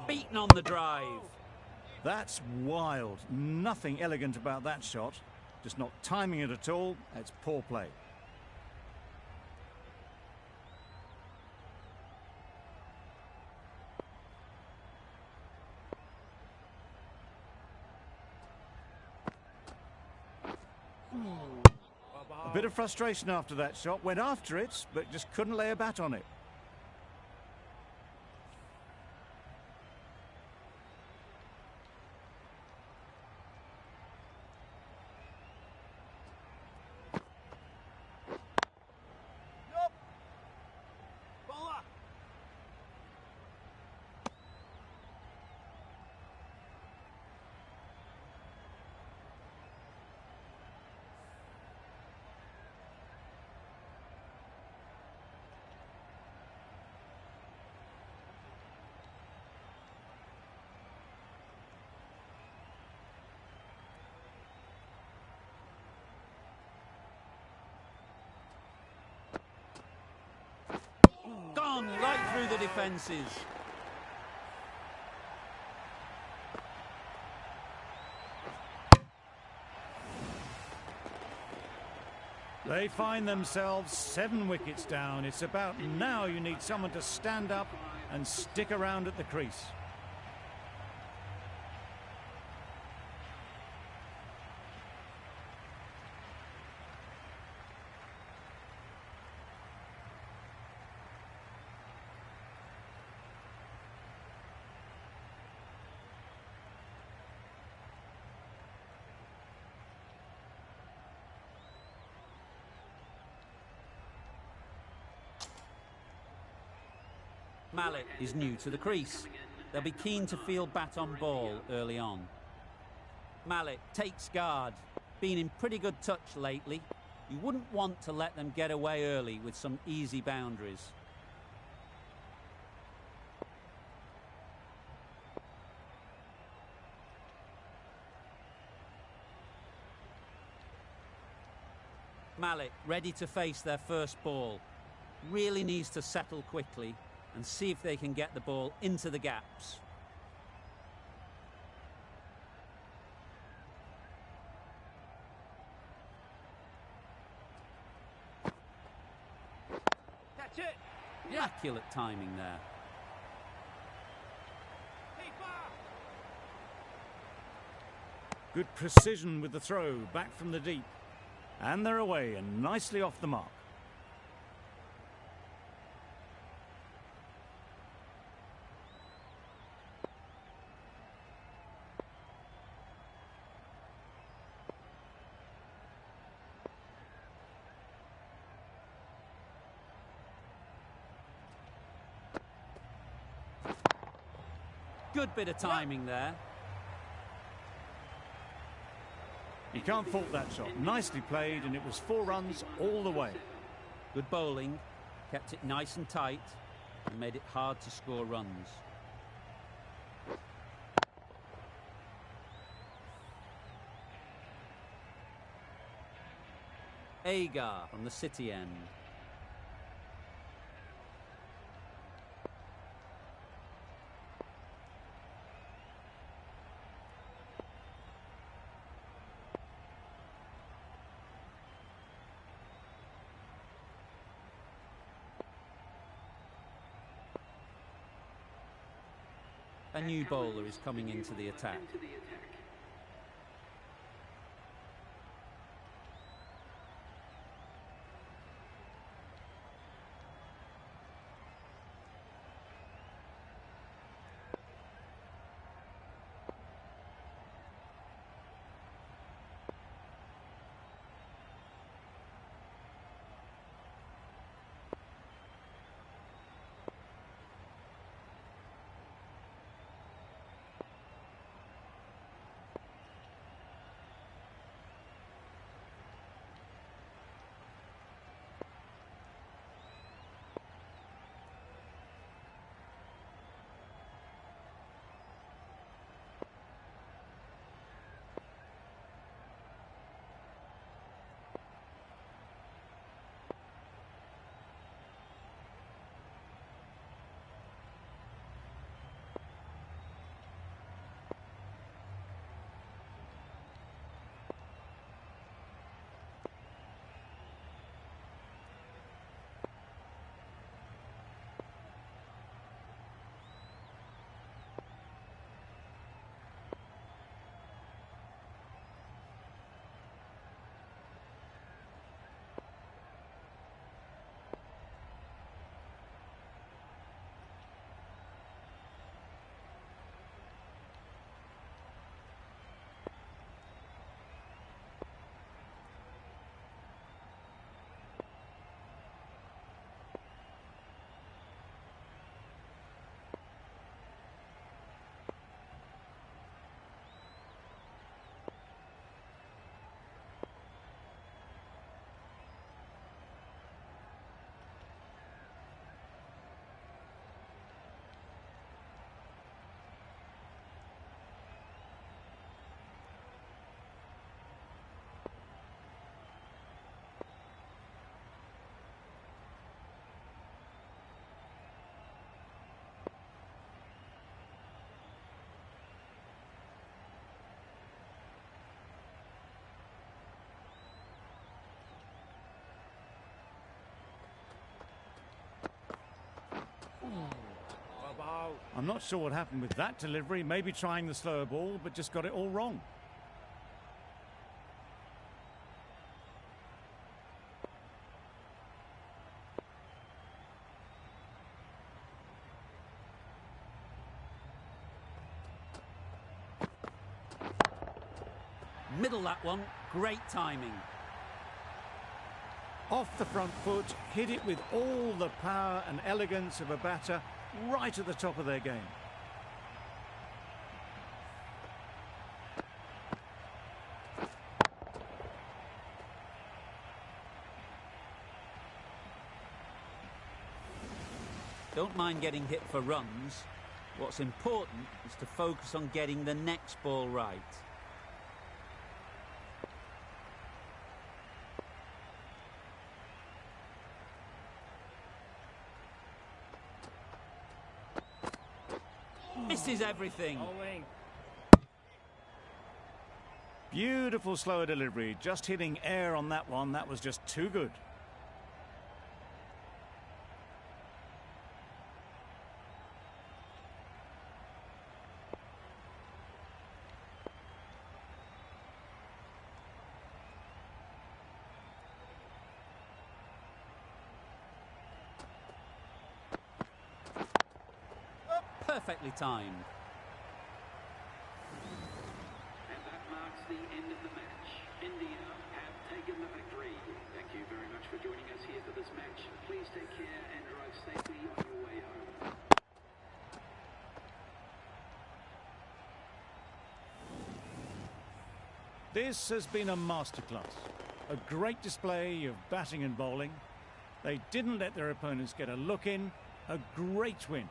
Beaten on the drive. That's wild. Nothing elegant about that shot. Just not timing it at all. It's poor play. Bit of frustration after that shot. Went after it, but just couldn't lay a bat on it. Yup. Bowler. Gone right through the defences. They find themselves 7 wickets down. It's about now you need someone to stand up and stick around at the crease. Malik is new to the crease. They'll be keen to field bat on ball early on. Malik takes guard. Been in pretty good touch lately. You wouldn't want to let them get away early with some easy boundaries. Malik ready to face their first ball. Really needs to settle quickly and see if they can get the ball into the gaps. Catch it. Immaculate timing there. Keeper. Good precision with the throw back from the deep. And they're away and nicely off the mark. Good bit of timing there. You can't fault that shot. Nicely played, and it was 4 runs all the way. Good bowling, kept it nice and tight and made it hard to score runs. Agar from the City end. A new bowler is coming into the attack. I'm not sure what happened with that delivery. Maybe trying the slower ball, but just got it all wrong. Middle that one. Great timing. Off the front foot, hit it with all the power and elegance of a batter right at the top of their game. Don't mind getting hit for runs. What's important is to focus on getting the next ball right. Misses everything. Beautiful slower delivery, just hitting air on that one. That was just too good. Perfectly timed. And that marks the end of the match. India have taken the victory. Thank you very much for joining us here for this match. Please take care and drive safely on your way home. This has been a masterclass. A great display of batting and bowling. They didn't let their opponents get a look in. A great win.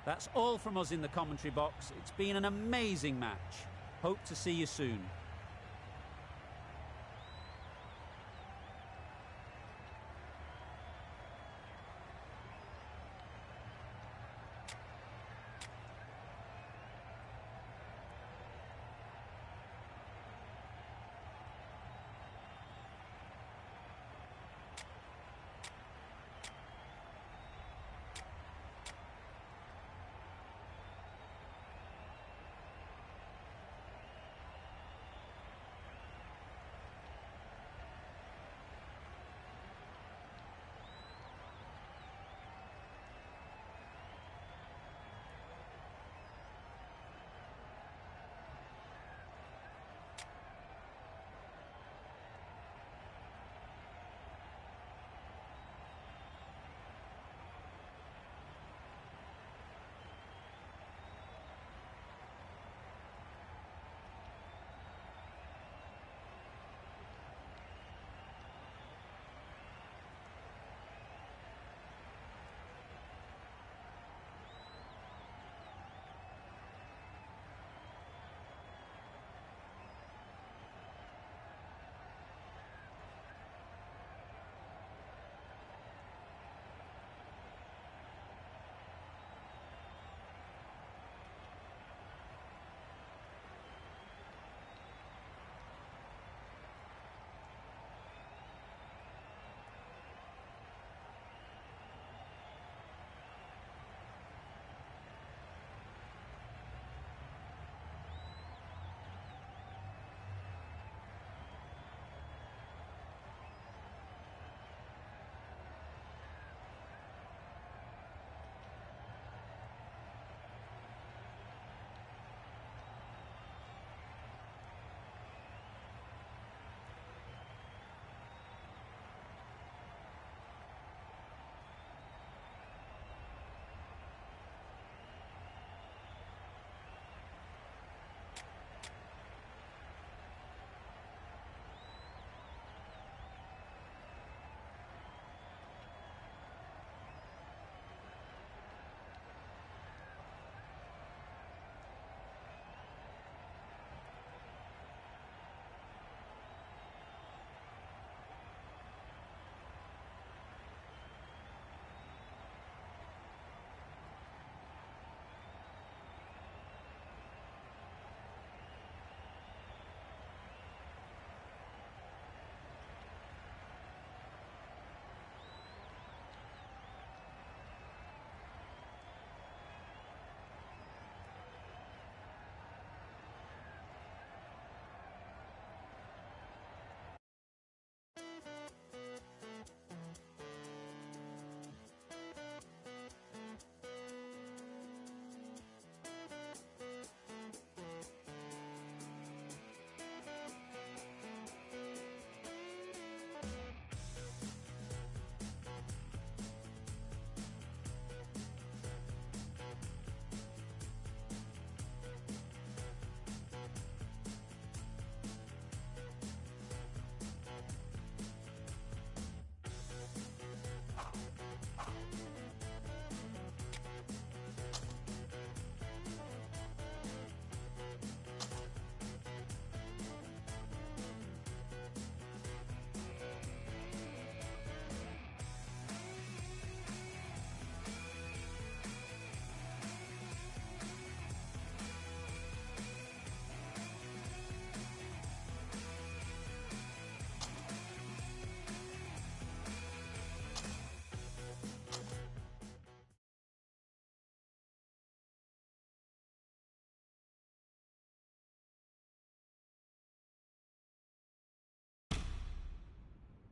That's all from us in the commentary box. It's been an amazing match. Hope to see you soon.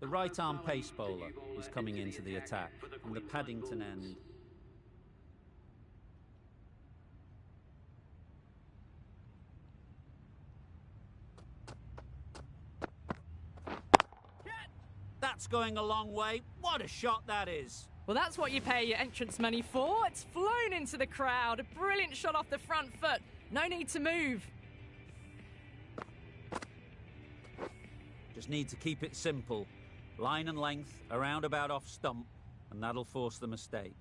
The right-arm pace bowler is coming into the attack from the Paddington end. That's going a long way. What a shot that is. Well, that's what you pay your entrance money for. It's flown into the crowd. A brilliant shot off the front foot. No need to move. Just need to keep it simple. Line and length, around about off stump, and that'll force the mistake.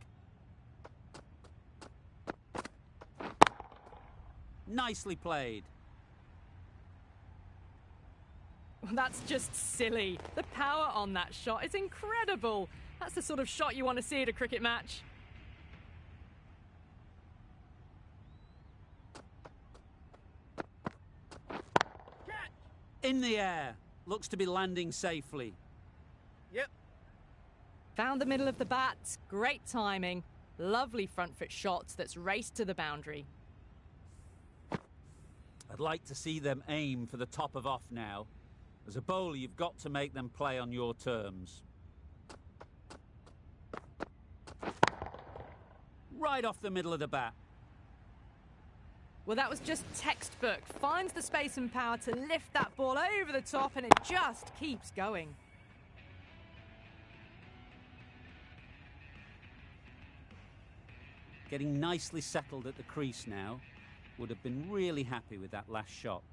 Nicely played. That's just silly. The power on that shot is incredible. That's the sort of shot you want to see at a cricket match. In the air. Looks to be landing safely. Yep. Found the middle of the bat. Great timing. Lovely front foot shot that's raced to the boundary. I'd like to see them aim for the top of off now. As a bowler, you've got to make them play on your terms. Right off the middle of the bat. Well, that was just textbook. Finds the space and power to lift that ball over the top, and it just keeps going. Getting nicely settled at the crease now. Would have been really happy with that last shot.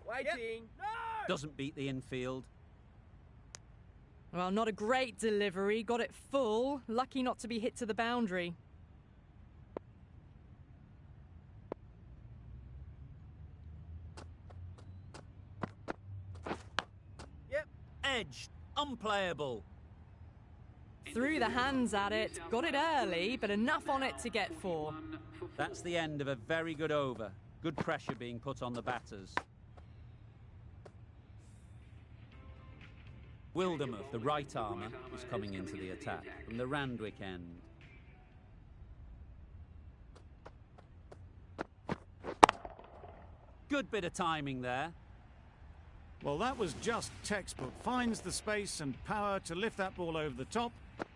Waiting. No! Doesn't beat the infield. Well, not a great delivery. Got it full. Lucky not to be hit to the boundary. Yep. Edged. Unplayable. Threw the hands at it. Got it early, but enough on it to get 4. That's the end of a very good over. Good pressure being put on the batters. Wildermuth, the right armour, is coming into the attack from the Randwick end. Good bit of timing there. Well, that was just textbook. Finds the space and power to lift that ball over the top,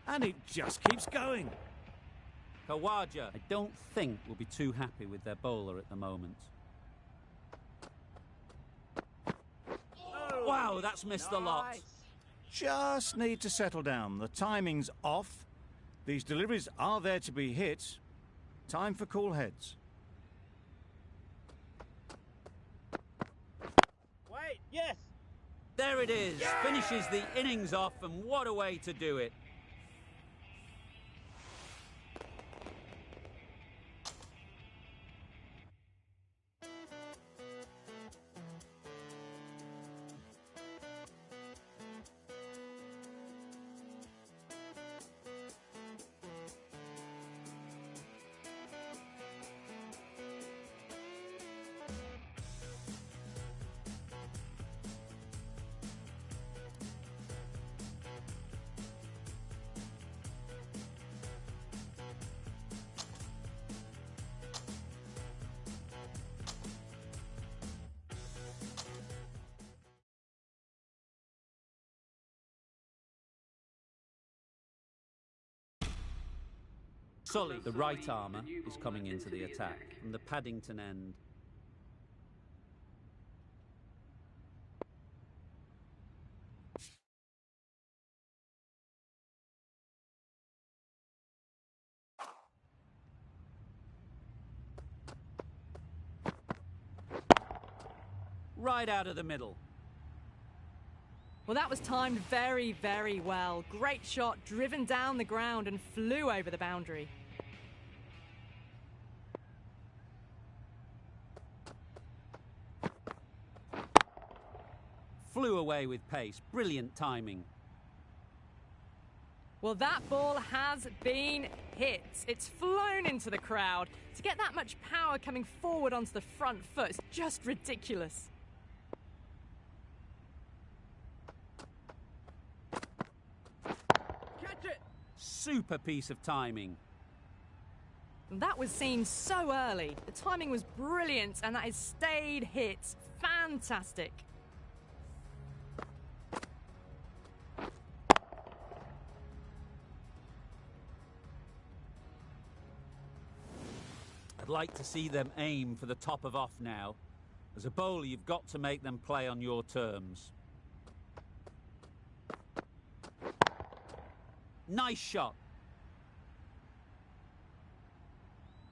and it just keeps going. Khawaja, I don't think, will be too happy with their bowler at the moment. Oh, Wow, that's missed a lot. nice. Just need to settle down. The timing's off. These deliveries are there to be hit. Time for cool heads. Wait, yes. There it is. Finishes the innings off, and what a way to do it. Sully, the right armour, is coming into the attack from the Paddington end. Right out of the middle. Well, that was timed very, very well. Great shot, driven down the ground and flew over the boundary. Flew away with pace. Brilliant timing. Well, that ball has been hit. It's flown into the crowd. To get that much power coming forward onto the front foot is just ridiculous. Catch it. Super piece of timing. That was seen so early. The timing was brilliant, and that is stayed hit. Fantastic. I'd like to see them aim for the top of off now. As a bowler, you've got to make them play on your terms. Nice shot.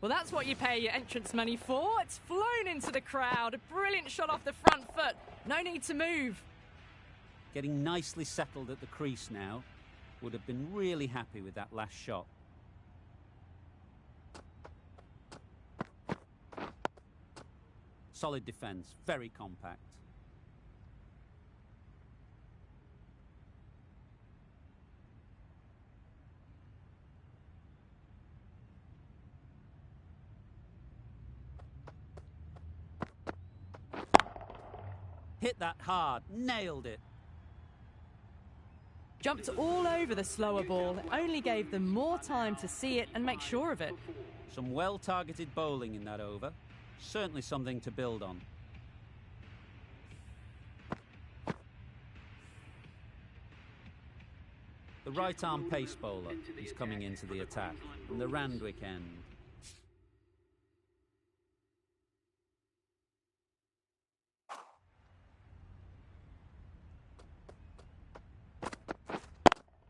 Well, that's what you pay your entrance money for. It's flown into the crowd. A brilliant shot off the front foot. No need to move. Getting nicely settled at the crease now. Would have been really happy with that last shot. Solid defence, very compact. Hit that hard, nailed it. Jumped all over the slower ball. It only gave them more time to see it and make sure of it. Some well-targeted bowling in that over. Certainly something to build on. The right-arm pace bowler is coming into the attack from the Randwick end.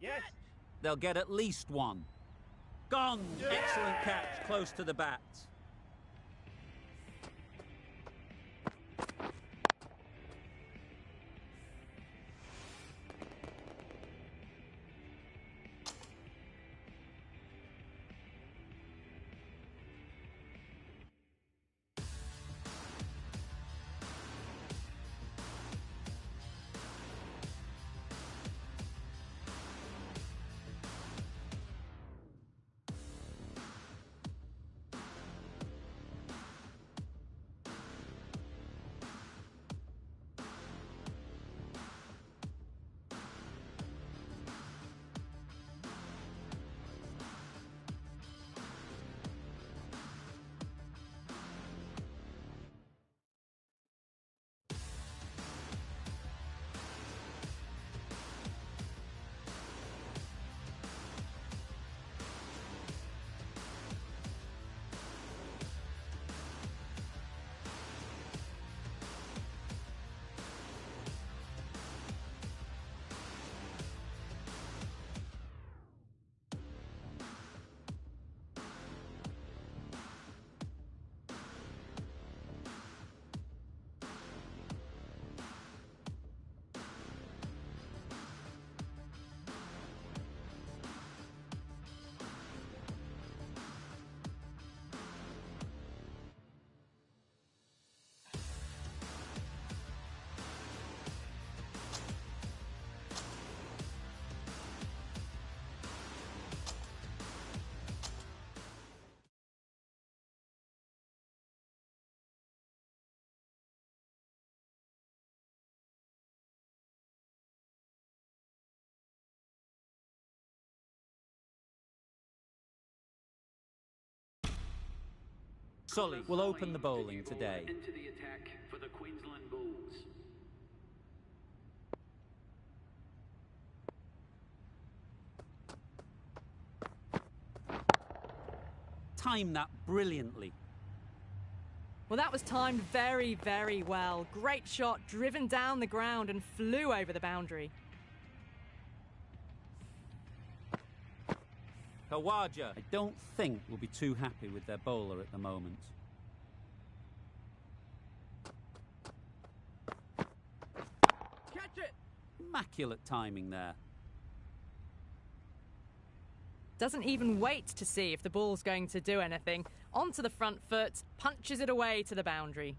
Yes. They'll get at least one. Gone! Excellent catch, close to the bat. Sully will open the bowling today. Into the attack for the Queensland Bulls. Timed that brilliantly. Well, that was timed very, very well. Great shot, driven down the ground and flew over the boundary. Khawaja, I don't think will be too happy with their bowler at the moment. Catch it. Immaculate timing there. Doesn't even wait to see if the ball's going to do anything. Onto the front foot, punches it away to the boundary.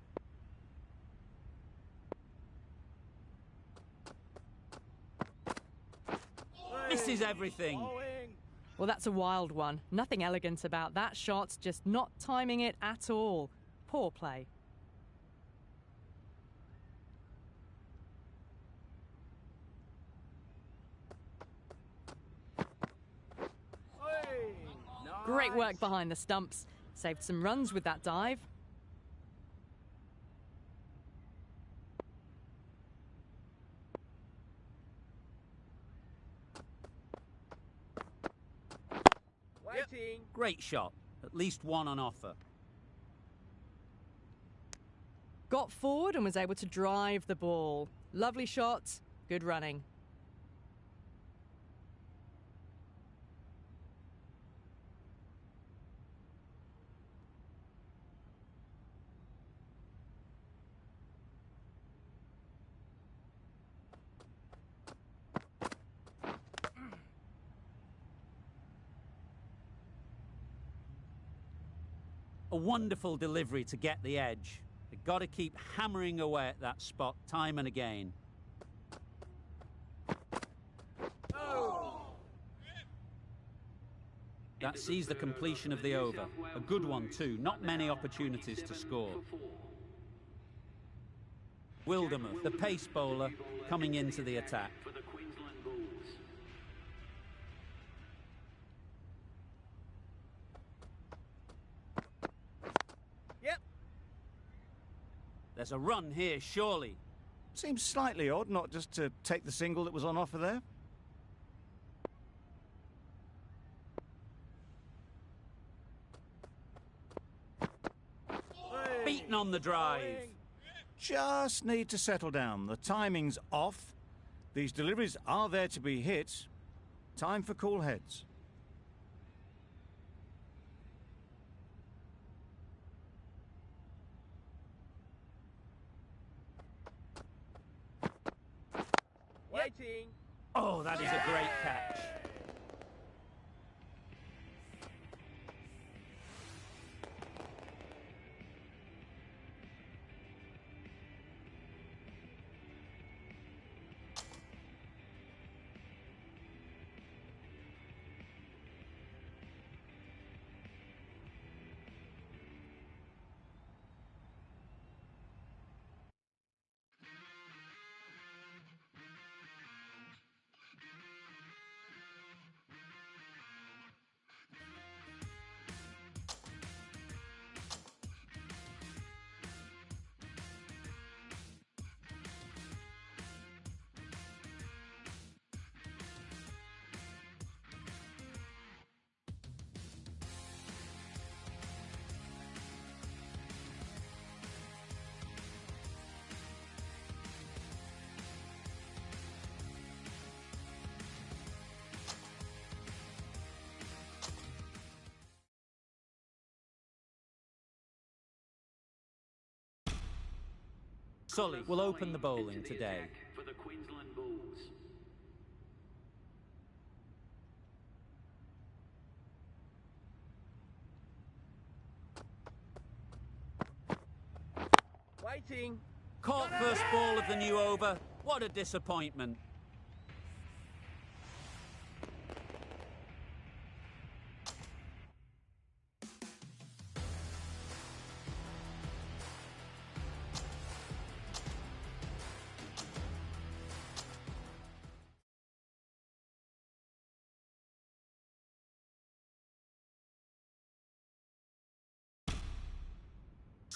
Misses everything. Well, that's a wild one. Nothing elegant about that shot, just not timing it at all. Poor play. Great work behind the stumps. Saved some runs with that dive. Waiting. Great shot. At least one on offer. Got forward and was able to drive the ball. Lovely shot, good running. A wonderful delivery to get the edge. They've got to keep hammering away at that spot time and again. That sees the completion of the over. A good one too, not many opportunities to score. Wildermuth, the pace bowler, coming into the attack. For the Queensland Bulls. Yep. There's a run here, surely. Seems slightly odd not just to take the single that was on offer there. Beaten on the drive. Just need to settle down. The timing's off. These deliveries are there to be hit. Time for cool heads. Waiting. Oh, that is a great catch. Sully will open the bowling today. For the Queensland Bulls. Waiting. Caught first ball of the new over. What a disappointment.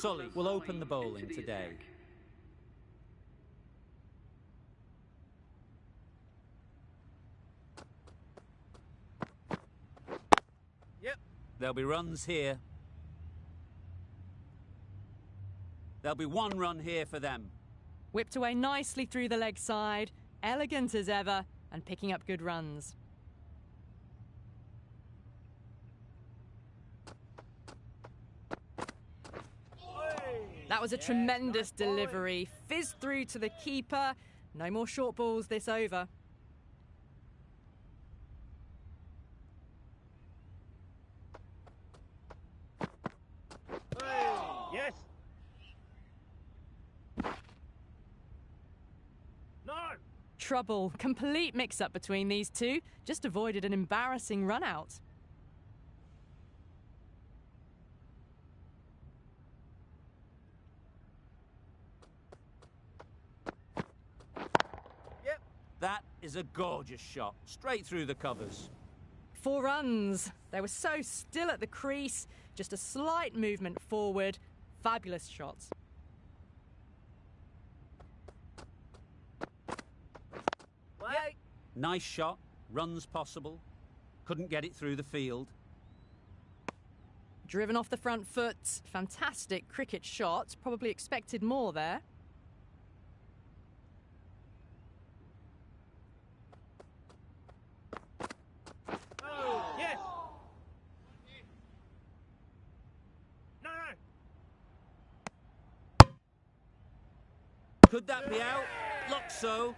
Sully will open the bowling today. Yep. There'll be runs here. There'll be one run here for them. Whipped away nicely through the leg side, elegant as ever, and picking up good runs. That was a tremendous delivery. Fizzed through to the keeper. No more short balls this over. Yes. No. Trouble. Complete mix-up between these two. Just avoided an embarrassing run-out. That is a gorgeous shot, straight through the covers. 4 runs. They were so still at the crease. Just a slight movement forward. Fabulous shots. Wait. Nice shot, runs possible. Couldn't get it through the field. Driven off the front foot. Fantastic cricket shot. Probably expected more there. Oh, yes. No, no. Could that be out? Looks so.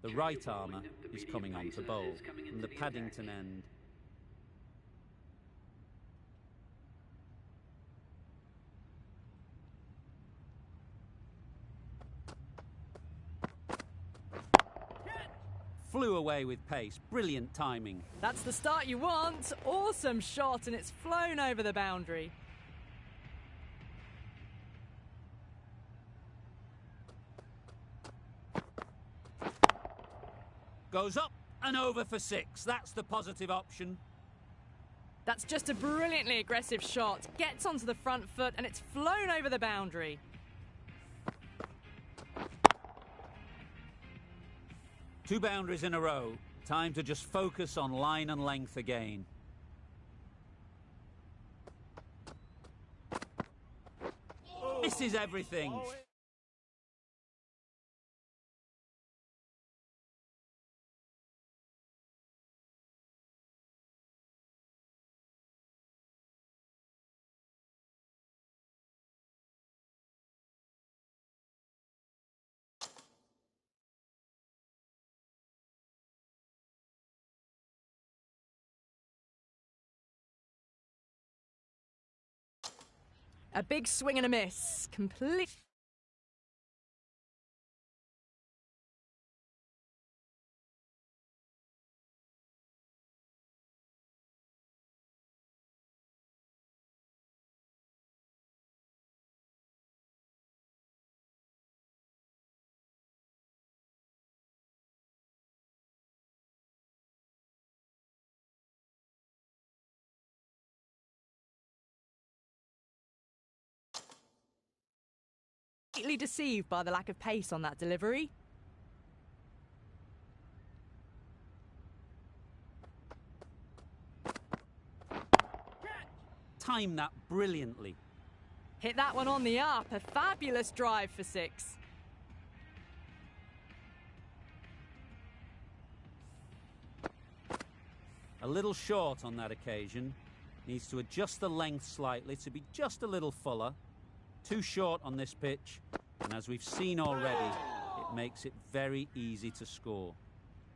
The right armour is coming on to bowl from the Paddington end. Flew away with pace. Brilliant timing. That's the start you want. Awesome shot, and it's flown over the boundary. Goes up and over for 6. That's the positive option. That's just a brilliantly aggressive shot. Gets onto the front foot, and it's flown over the boundary. Two boundaries in a row. Time to just focus on line and length again. Misses everything. A big swing and a miss. Complete. Completely deceived by the lack of pace on that delivery. Timed that brilliantly. Hit that one on the up. A fabulous drive for 6. A little short on that occasion. Needs to adjust the length slightly to be just a little fuller. Too short on this pitch, and as we've seen already, it makes it very easy to score.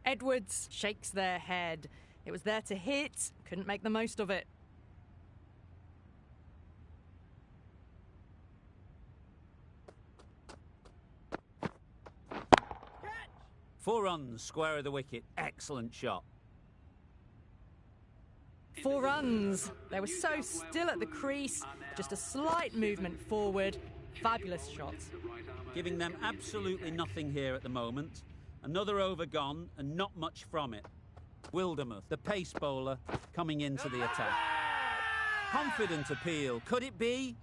Edwards shakes their head. It was there to hit, couldn't make the most of it. Four runs, square of the wicket. Excellent shot. 4 runs. They were so still at the crease. Just a slight movement forward. Fabulous shot. Giving them absolutely nothing here at the moment. Another over gone and not much from it. Wildermuth, the pace bowler, coming into the attack. Confident appeal. Could it be?